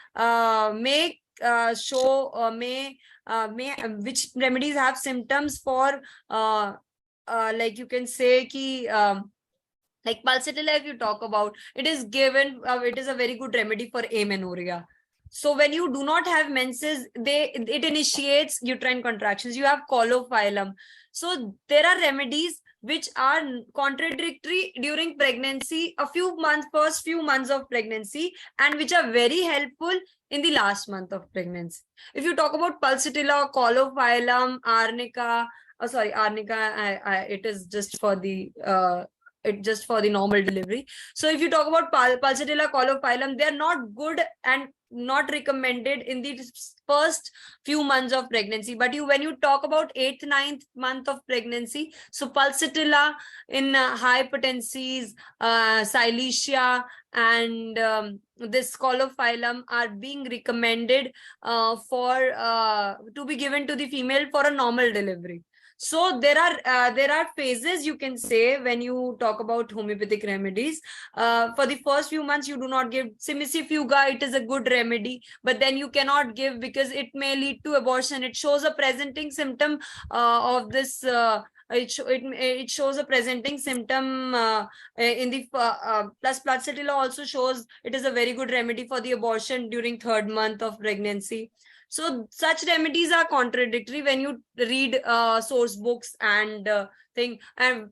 which remedies have symptoms for like you can say ki Like pulsatilla, if you talk about, it is given, it is a very good remedy for amenorrhea. So when you do not have menses, it initiates uterine contractions. You have colophylum. So there are remedies which are contradictory during pregnancy, first few months of pregnancy, and which are very helpful in the last month of pregnancy. If you talk about pulsatilla, colophylum, arnica, arnica, it is just for the normal delivery. So if you talk about pulsatilla, colophylum, they are not good and not recommended in the first few months of pregnancy. But when you talk about 8th, 9th month of pregnancy, so pulsatilla in high potencies, silesia, and this colophylum are being recommended to be given to the female for a normal delivery. So there are phases, you can say, when you talk about homeopathic remedies. For the first few months, you do not give simicifuga. It is a good remedy, but then you cannot give because it may lead to abortion. It shows a presenting symptom of this. It shows a presenting symptom in the plus pulsatilla also shows it is a very good remedy for the abortion during 3rd month of pregnancy. So such remedies are contradictory when you read source books and thing, and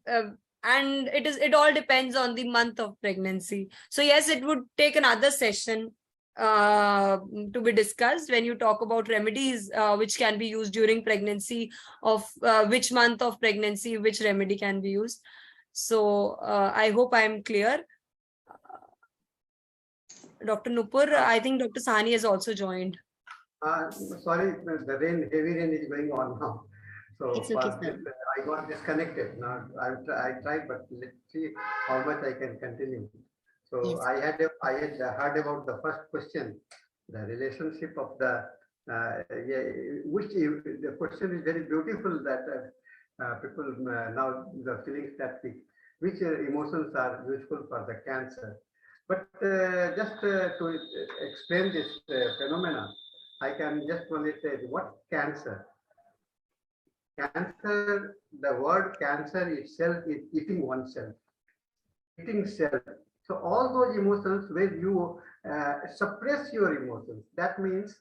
it all depends on the month of pregnancy. So yes, it would take another session to be discussed when you talk about remedies which can be used during pregnancy, of which month of pregnancy which remedy can be used. So I hope I am clear. Dr. Nupur, I think Dr. Sahani has also joined. Sorry, the heavy rain is going on now. So It's okay, sir. I got disconnected. Now I tried, but let's see how much I can continue. So Yes. I had heard about the first question, the relationship of the the question is very beautiful, that people now the feelings that which emotions are useful for the cancer. But just to explain this phenomena, I can just only say what cancer. Cancer, the word cancer itself is eating oneself, eating self. So all those emotions where you suppress your emotions, that means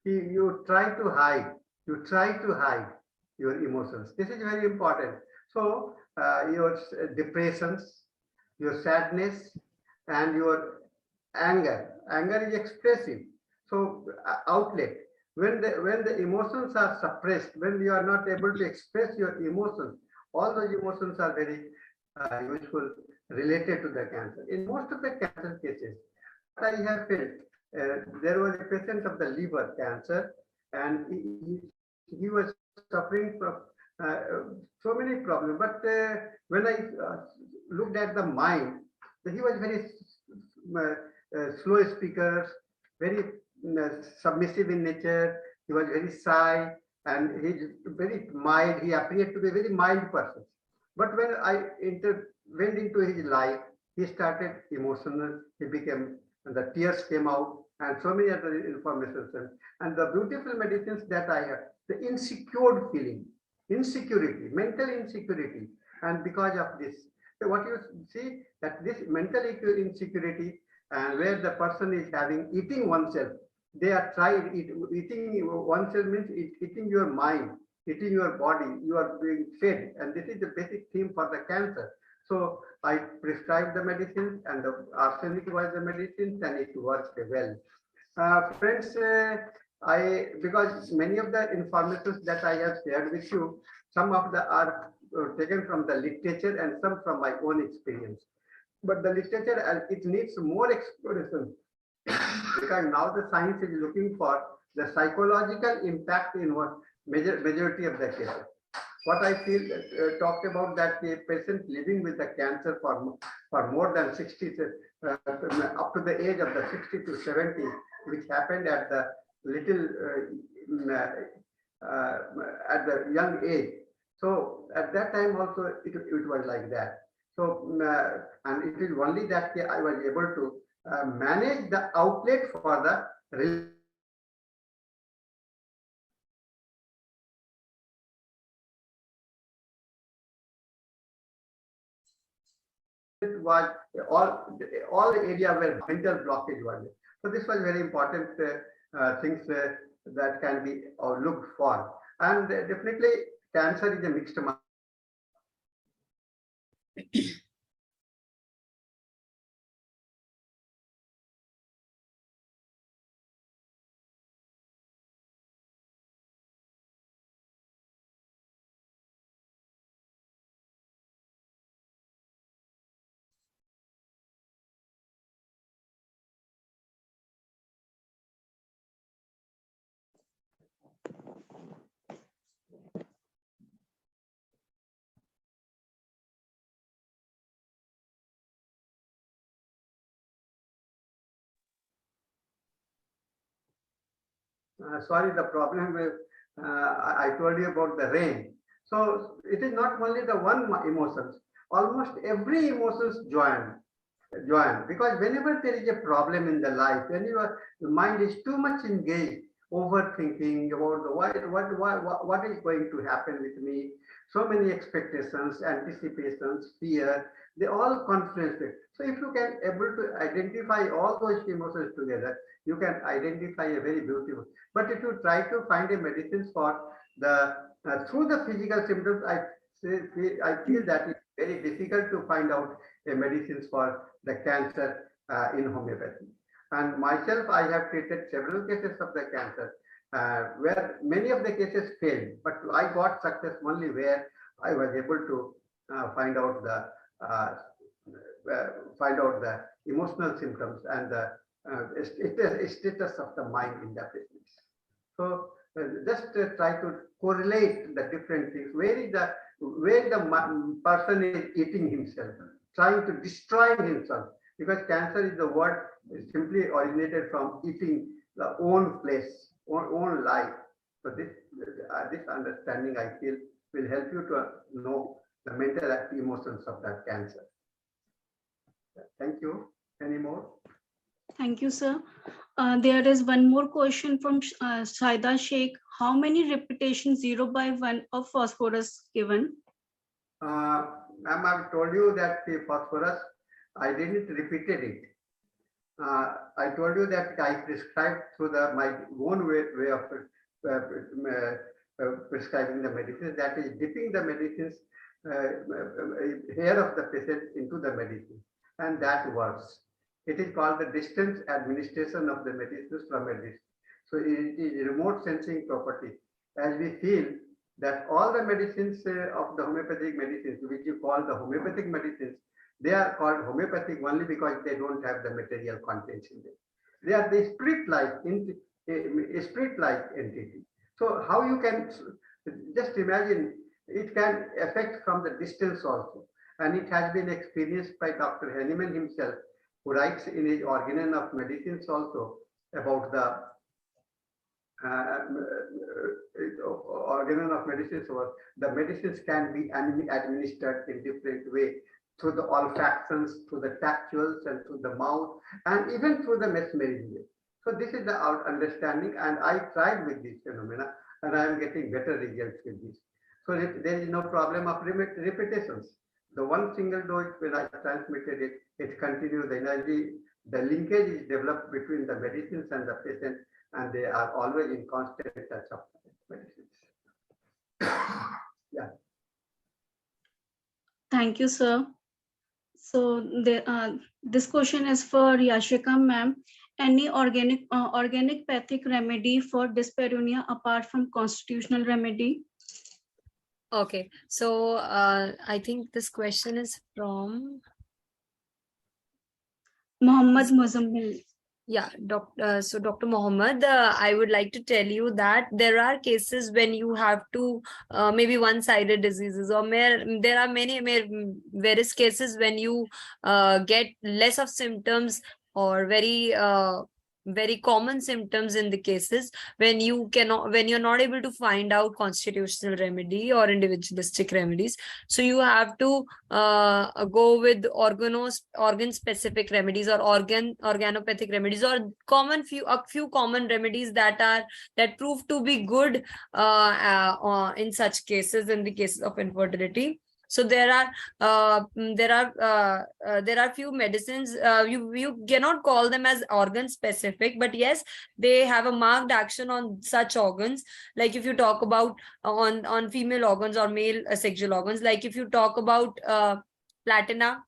you try to hide, your emotions. This is very important. So your depressions, your sadness, and your anger. Anger is expressive. So outlet. When the emotions are suppressed, when you are not able to express your emotions, all those emotions are very useful related to the cancer. In most of the cancer cases, what I have felt, there was a patient of the liver cancer, and he was suffering from so many problems. But when I looked at the mind, he was very slow speaker, very submissive in nature. He was very shy, and he's very mild. He appeared to be a very mild person. But when I went into his life, he started emotional. He became, and the tears came out, and so many other information. And the beautiful medicines that I have, the insecure feeling, insecurity, mental insecurity, and because of this, so what you see, that this mental insecurity, and where the person is having eating oneself, they are trying eating oneself means eating your mind, eating your body. You are being fed, and this is the basic theme for the cancer. So I prescribed the medicines, and the arsenic was the medicines, and it worked well. Friends, because many of the informations that I have shared with you, some of the are taken from the literature and some from my own experience. But the literature, it needs more exploration, because now the science is looking for the psychological impact in what majority of the cases. What I feel talked about, that a patient living with the cancer for more than 60 up to the age of the 60 to 70, which happened at the little at the young age. So at that time also it was like that. So and it is only that I was able to manage the outlet for the it was all the area where mental blockage was there. So this was very important things that can be looked for. And definitely cancer is a mixed sorry, the problem with, I told you about the rain. So it is not only the one emotions, almost every emotions join, because whenever there is a problem in the life, when your mind is too much engaged, overthinking about what is going to happen with me, so many expectations, anticipations, fear, they all confluence it. So if you can able to identify all those emotions together, you can identify a very beautiful. But if you try to find a medicine for the through the physical symptoms, I feel that it's very difficult to find out a medicines for the cancer in homeopathy. And myself, I have treated several cases of the cancer where many of the cases failed, but I got success only where I was able to find out the emotional symptoms and the status of the mind in that business. So just try to correlate the different things. Where the person is eating himself, trying to destroy himself, because cancer is the word simply originated from eating the own flesh, own life. So this understanding, I feel, will help you to know the mental emotions of that cancer. Thank you. Any more? Thank you, sir. There is one more question from Saida Sheikh. How many repetitions 0/1 of phosphorus given? Ma'am, I've told you that the phosphorus, I didn't repeated it. I told you that I prescribed through my own way of prescribing the medicines, that is dipping the medicines, hair of the patient into the medicine, and that works. It is called the distance administration of the medicines from a distance. So it is remote sensing property. As we feel that all the medicines of the homeopathic medicines, which you call the homeopathic medicines, they are called homeopathic only because they don't have the material contents in them. They are the spirit-like entity. So how you can just imagine, it can affect from the distance also. And it has been experienced by Dr. Henneman himself, who writes in his Organon of Medicines also about the Organon of Medicines, or the medicines can be administered in different way, through the olfactions, through the tactuals, and through the mouth, and even through the mesmerism. So this is the understanding, and I tried with this phenomena, and I am getting better results with this. So there is no problem of repetitions. The one single dose, when I transmitted it, it continues the energy. The linkage is developed between the medicines and the patient, and they are always in constant touch of medicines. Yeah. Thank you, sir. So this question is for Yashika ma'am. Any organic pathic remedy for dyspareunia apart from constitutional remedy? Okay, so I think this question is from Muhammad Muzammil. Yeah, Dr. Mohammed, I would like to tell you that there are cases when you have to maybe one-sided diseases, or there are many various cases when you get less of symptoms, or very common symptoms in the cases when you're not able to find out constitutional remedy or individualistic remedies. So you have to go with organ specific remedies, or organopathic remedies, or a few common remedies that prove to be good in such cases, in the cases of infertility. So there are few medicines, you cannot call them as organ specific, but yes, they have a marked action on such organs. Like if you talk about on female organs or male sexual organs, like if you talk about platina,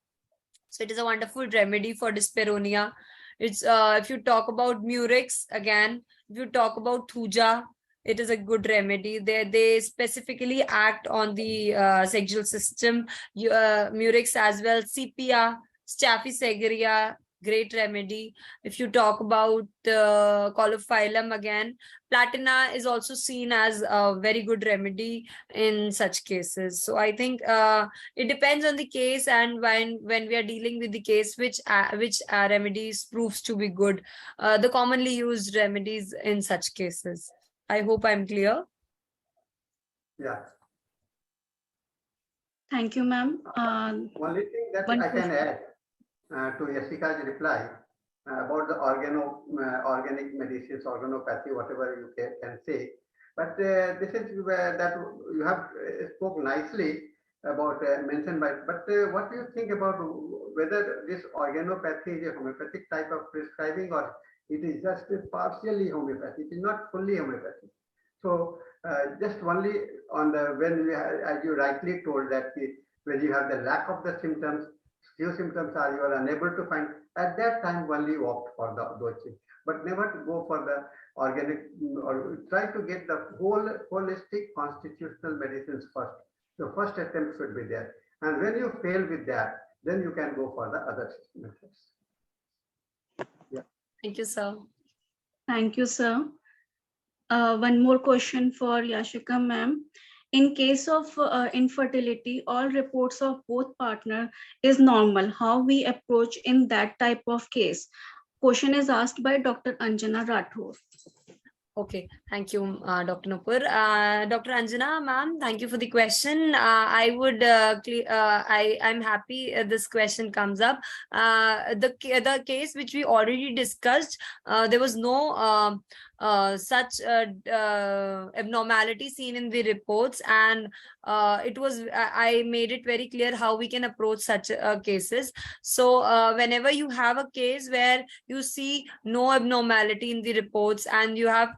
so it is a wonderful remedy for dyspareunia. It's if you talk about murex, again, if you talk about thuja, it is a good remedy. They specifically act on the sexual system. Murex as well, sepia, staphysegeria, great remedy. If you talk about colophyllum, again, platina is also seen as a very good remedy in such cases. So I think it depends on the case, and when we are dealing with the case, which remedies proves to be good, the commonly used remedies in such cases. I hope I'm clear. Yeah. Thank you, ma'am. Only thing that I can add to Yashika's reply about the organic medicines, organopathy, whatever you can say. But this is that you have spoke nicely about mentioned by. But what do you think about whether this organopathy is a homeopathic type of prescribing, or it is just partially homeopathy? It is not fully homeopathy. So just only on the when we have, as you rightly told that when you have the lack of the symptoms, few symptoms are you are unable to find, at that time only opt for those things, but never to go for the organic or try to get the whole holistic constitutional medicines first. The first attempt should be there, and when you fail with that, then you can go for the other methods. Yeah. Thank you, sir. Thank you, sir. One more question for Yashika ma'am. In case of infertility, all reports of both partner is normal. How we approach in that type of case? Question is asked by Dr. Anjana Rathore. Okay, thank you, Dr. Nupur. Dr. Anjana, ma'am, thank you for the question. I'm happy this question comes up. The case which we already discussed, there was no such abnormality seen in the reports, and I made it very clear how we can approach such cases. So whenever you have a case where you see no abnormality in the reports and you have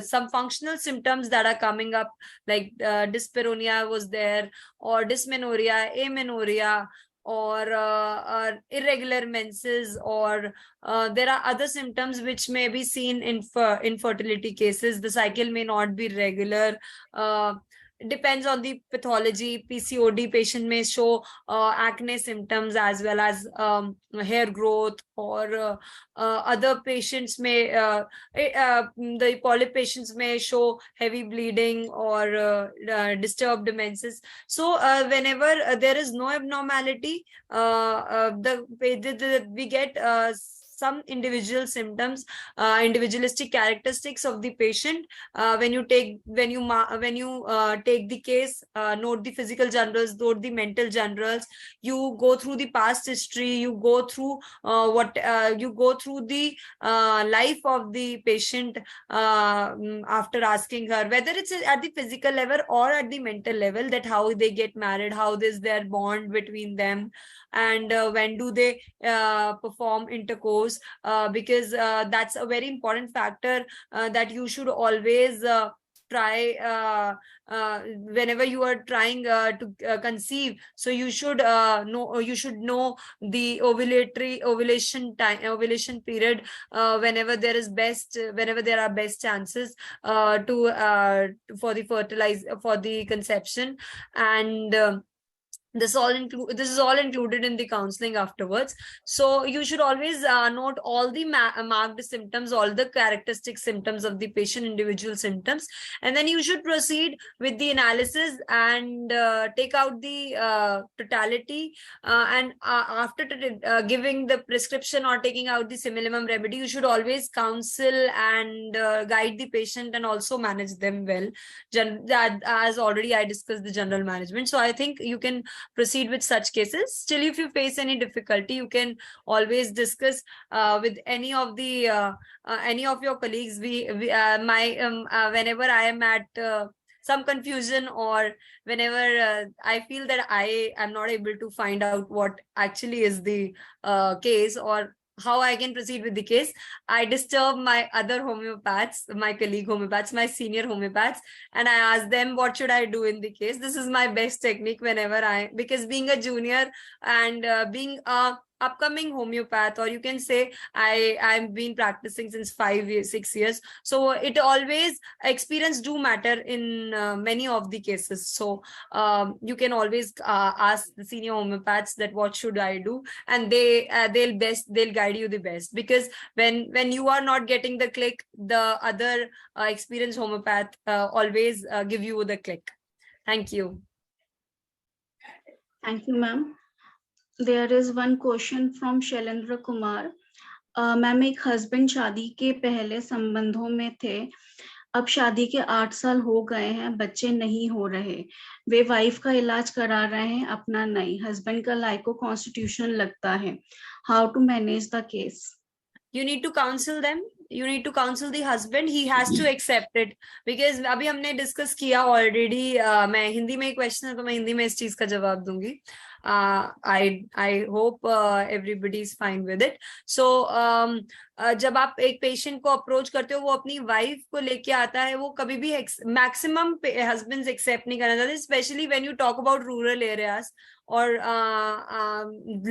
some functional symptoms that are coming up, like dyspareunia was there, or dysmenorrhea, amenorrhea, or irregular menses, or there are other symptoms which may be seen in infertility cases. The cycle may not be regular. It depends on the pathology. PCOD patient may show acne symptoms as well as hair growth, or other patients may, the polyp patients may show heavy bleeding or disturbed menses. So whenever there is no abnormality, we get some individual symptoms, individualistic characteristics of the patient. When you take the case, note the physical generals, note the mental generals, you go through the past history, you go through the life of the patient, after asking her whether it's at the physical level or at the mental level, that how they get married, how is their bond between them, and when do they perform intercourse, because that's a very important factor that you should always try whenever you are trying to conceive. So you should know the ovulation period, whenever there are best chances for the conception, and this is all included in the counseling afterwards. So you should always note all the marked symptoms, all the characteristic symptoms of the patient, individual symptoms, and then you should proceed with the analysis and take out the totality, and after giving the prescription or taking out the similimum remedy, you should always counsel and guide the patient and also manage them well. As already I discussed the general management, so I think you can proceed with such cases. Still, if you face any difficulty, you can always discuss with any of your colleagues. Whenever I am at some confusion, or whenever I feel that I am not able to find out what actually is the case or how I can proceed with the case, I disturb my other homeopaths, my colleague homeopaths, my senior homeopaths, and I ask them, what should I do in the case? This is my best technique whenever because being a junior and being a upcoming homeopath, or you can say I've been practicing since 5 years, 6 years. So it always experience do matter in many of the cases. So you can always ask the senior homeopaths that what should I do, and they'll guide you the best, because when you are not getting the click, the other experienced homeopath always give you the click. Thank you. Thank you, ma'am. There is one question from Shailendra Kumar. Ma'am, एक husband शादी के पहले संबंधों में थे, अब शादी के 8 साल हो गए हैं, बच्चे नहीं हो रहे, वे वाइफ का इलाज करा रहे हैं, अपना नहीं, हस्बैंड का लाइको कॉन्स्टिट्यूशन लगता है, how to manage the case? You need to counsel them. You need to counsel the husband. He has to accept it, because अभी हमने डिस्कस किया ऑलरेडी. मैं हिंदी में क्वेश्चन है तो मैं हिंदी में इस चीज का जवाब दूंगी. I hope everybody is fine with it. So जब आप एक पेशेंट को अप्रोच करते हो, वो अपनी वाइफ को लेके आता है, वो कभी भी मैक्सिमम हस्बैंड्स एक्सेप्ट नहीं करना चाहते, specially when you talk about rural areas or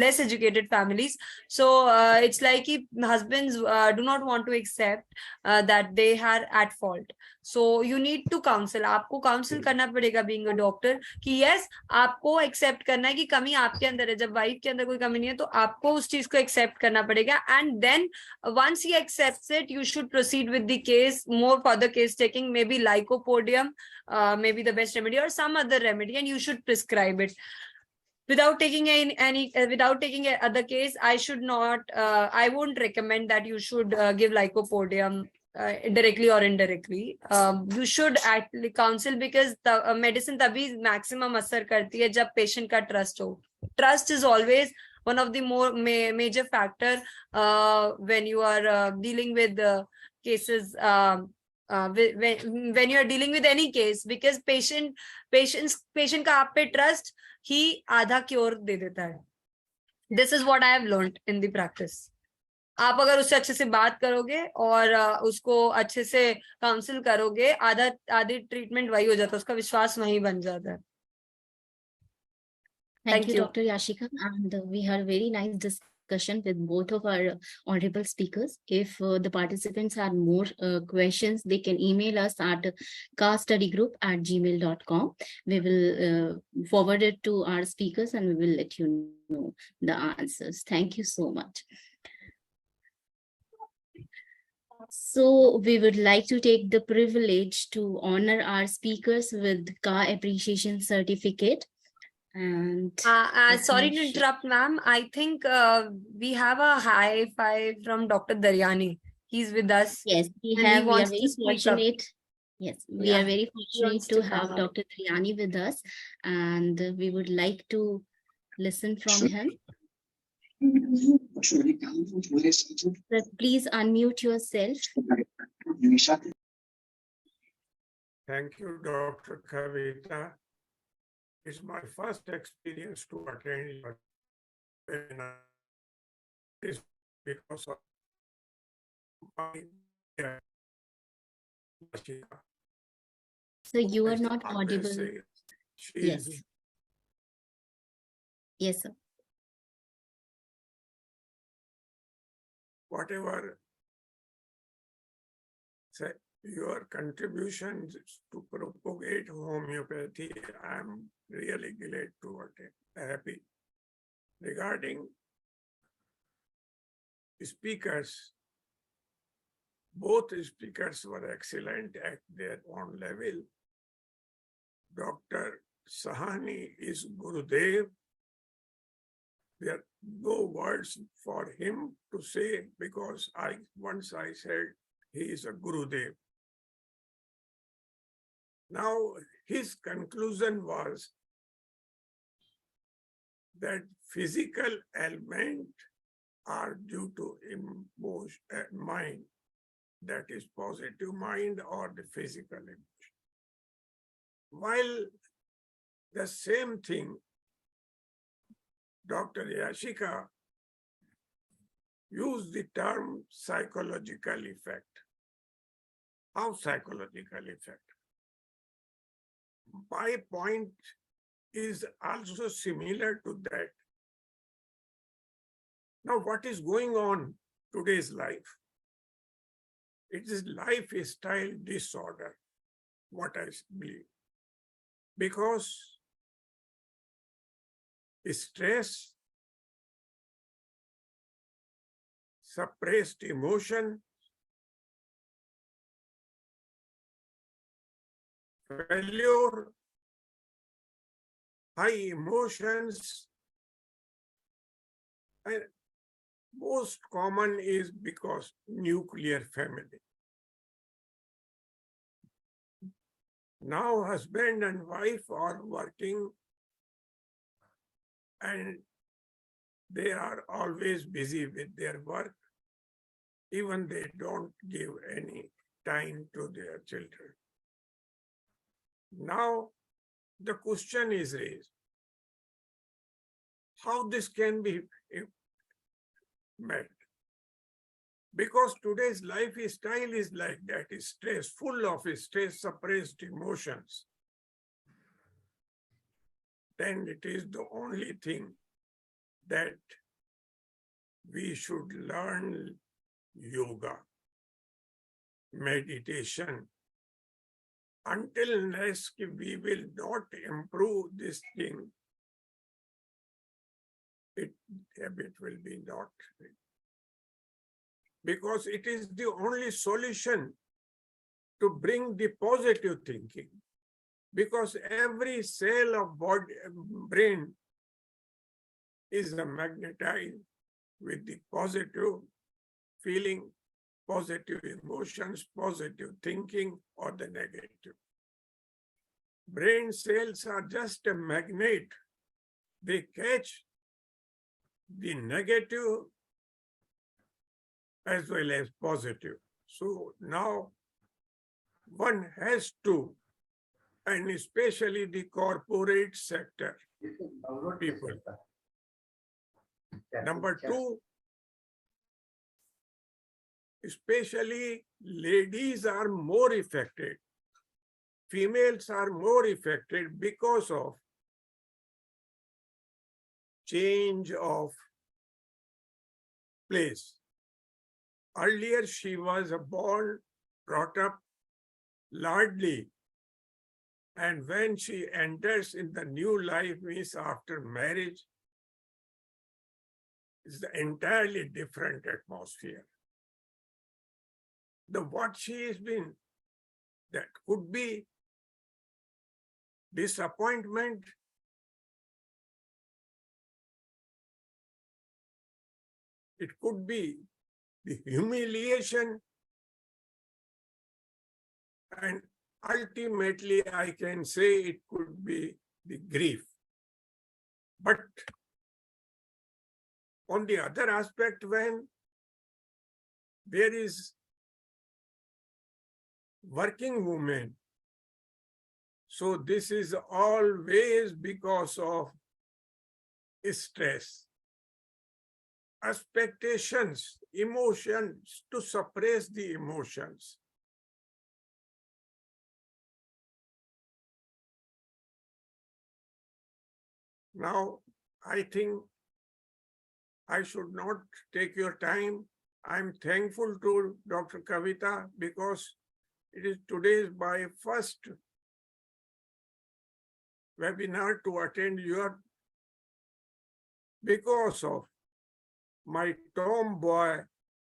less educated families. So it's like husbands do not want to accept that they are at fault. So you need to counsel. आपको counsel करना पड़ेगा being a doctor कि yes, आपको accept करना है कि कमी आपके अंदर है. जब wife के अंदर कोई कमी नहीं है तो आपको उस चीज को accept करना पड़ेगा, and then once he accepts it, you should proceed with the case, more further case taking, maybe lycopodium, maybe the best remedy or some other remedy, and you should prescribe it. Without taking without taking other case, I should not, I won't recommend that you should give lycopodium directly or indirectly. You should actually counsel, because the medicine tabhi maximum asar karti hai jab patient ka trust ho. Trust is always one of the more major factor when you are dealing with cases, when you are dealing with any case, because patient का आप पे trust ही आधा cure दे देता है. This is what I have learned in the practice. आप अगर उससे अच्छे से बात करोगे और उसको अच्छे से काउंसिल करोगे, आधी ट्रीटमेंट वही हो जाता है, उसका विश्वास वहीं बन जाता है. Thank you, Dr. Yashika. And we had a very nice discussion with both of our honorable speakers. If the participants have more questions, they can email us at kstudygroup@gmail.com. We will forward it to our speakers and we will let you know the answers. Thank you so much. So we would like to take the privilege to honor our speakers with KHA Appreciation Certificate. And sorry to interrupt, ma'am. I think we have a high five from Dr. Daryani. He's with us. Yes, we are very fortunate. Yes, we are very fortunate to have Dr. Daryani with us, and we would like to listen from him. Sir, please unmute yourself. Thank you, Dr. Kavita. It's my first experience to attend your webinar. It's because of my YASHICA. So you are not audible. Yes. Yes, sir. Whatever say, your contributions to propagate homeopathy, I'm really glad to attend, happy. Regarding speakers, both speakers were excellent at their own level. Dr. Sahani is Gurudev. There are no words for him to say, because once I said he is a Gurudev. Now, his conclusion was that physical ailments are due to mind, that is positive mind or the physical emotion. While the same thing, Dr. YASHICA used the term psychological effect. How psychological effect? My point is also similar to that. Now, what is going on today's life? It is lifestyle disorder, what I believe. Because stress, suppressed emotion, failure, high emotions, and most common is because nuclear family. Now husband and wife are working and they are always busy with their work. Even they don't give any time to their children. Now the question is raised, how this can be met? Because today's lifestyle is like that, is stress, full of stress, suppressed emotions. Then it is the only thing that we should learn yoga, meditation. Until unless we will not improve this thing, habit will be not. Because it is the only solution to bring the positive thinking. Because every cell of brain is magnetized with the positive feeling, positive emotions, positive thinking, or the negative. Brain cells are just a magnet. They catch the negative as well as positive. So now one has to, and especially the corporate sector people. Number two, especially ladies are more affected. Females are more affected because of change of place. Earlier, she was born, brought up largely, and when she enters in the new life, means after marriage, it's an entirely different atmosphere. What she has been, that could be disappointment, it could be the humiliation, and ultimately I can say it could be the grief. But on the other aspect, when there is working woman, so this is always because of stress, expectations, emotions, to suppress the emotions. Now, I think I should not take your time. I'm thankful to Dr. Kavita because it is today's my first webinar to attend your, because of my tomboy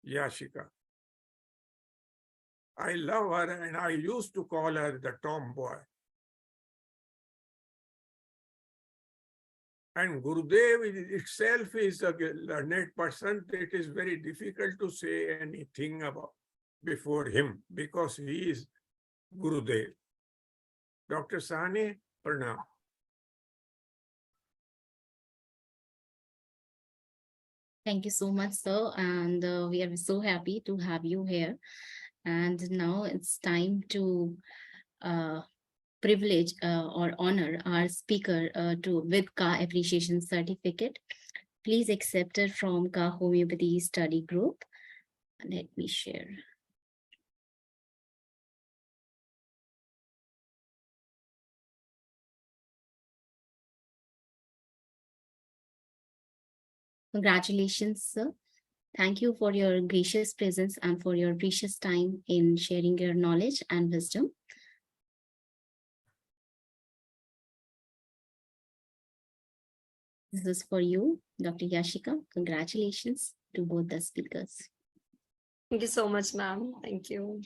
YASHICA. I love her and I used to call her the tomboy. And Gurudev itself is a learned person. It is very difficult to say anything about before him because he is Gurudev. Dr. Sahani, pranam. Thank you so much, sir. And we are so happy to have you here. And now it's time to privilege or honor our speaker with KHA Appreciation Certificate. Please accept it from KHA Homeopathy Study Group. Let me share. Congratulations, sir. Thank you for your gracious presence and for your precious time in sharing your knowledge and wisdom. This is for you, Dr. Yashika. Congratulations to both the speakers. Thank you so much, ma'am. Thank you.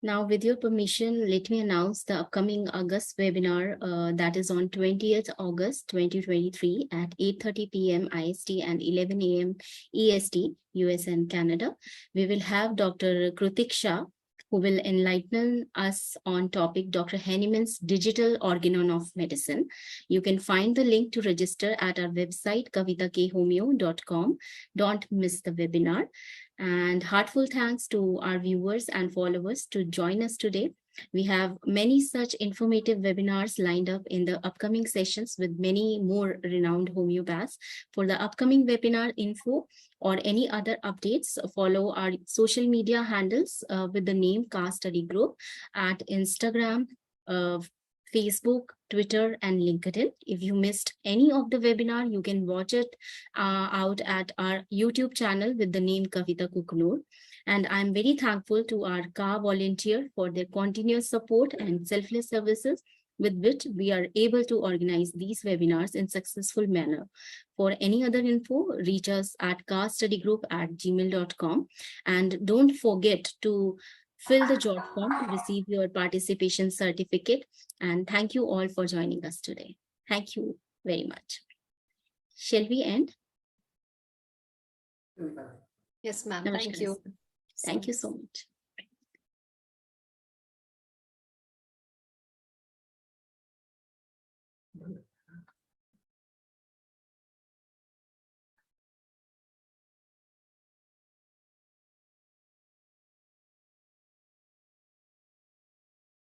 Now, with your permission, let me announce the upcoming August webinar that is on 20th August 2023 at 8:30 p.m. IST and 11 a.m. EST, US and Canada. We will have Dr. Krutik Shah, who will enlighten us on topic Dr. Henneman's Digital Organon of Medicine. You can find the link to register at our website, kavitakhomeo.com. Don't miss the webinar. And heartfelt thanks to our viewers and followers to join us today. We have many such informative webinars lined up in the upcoming sessions with many more renowned homeopaths. For the upcoming webinar info or any other updates, follow our social media handles with the name KHA Study Group at Instagram, Facebook, Twitter, and LinkedIn. If you missed any of the webinar, you can watch it out at our YouTube channel with the name Kavita Kukunur. And I'm very thankful to our KHA volunteer for their continuous support and selfless services with which we are able to organize these webinars in successful manner. For any other info, reach us at khastudygroup@gmail.com. And don't forget to fill the job form to receive your participation certificate. And thank you all for joining us today. Thank you very much. Shall we end? Yes, ma'am. Namaskar, Thank you. sir. Thank you so much.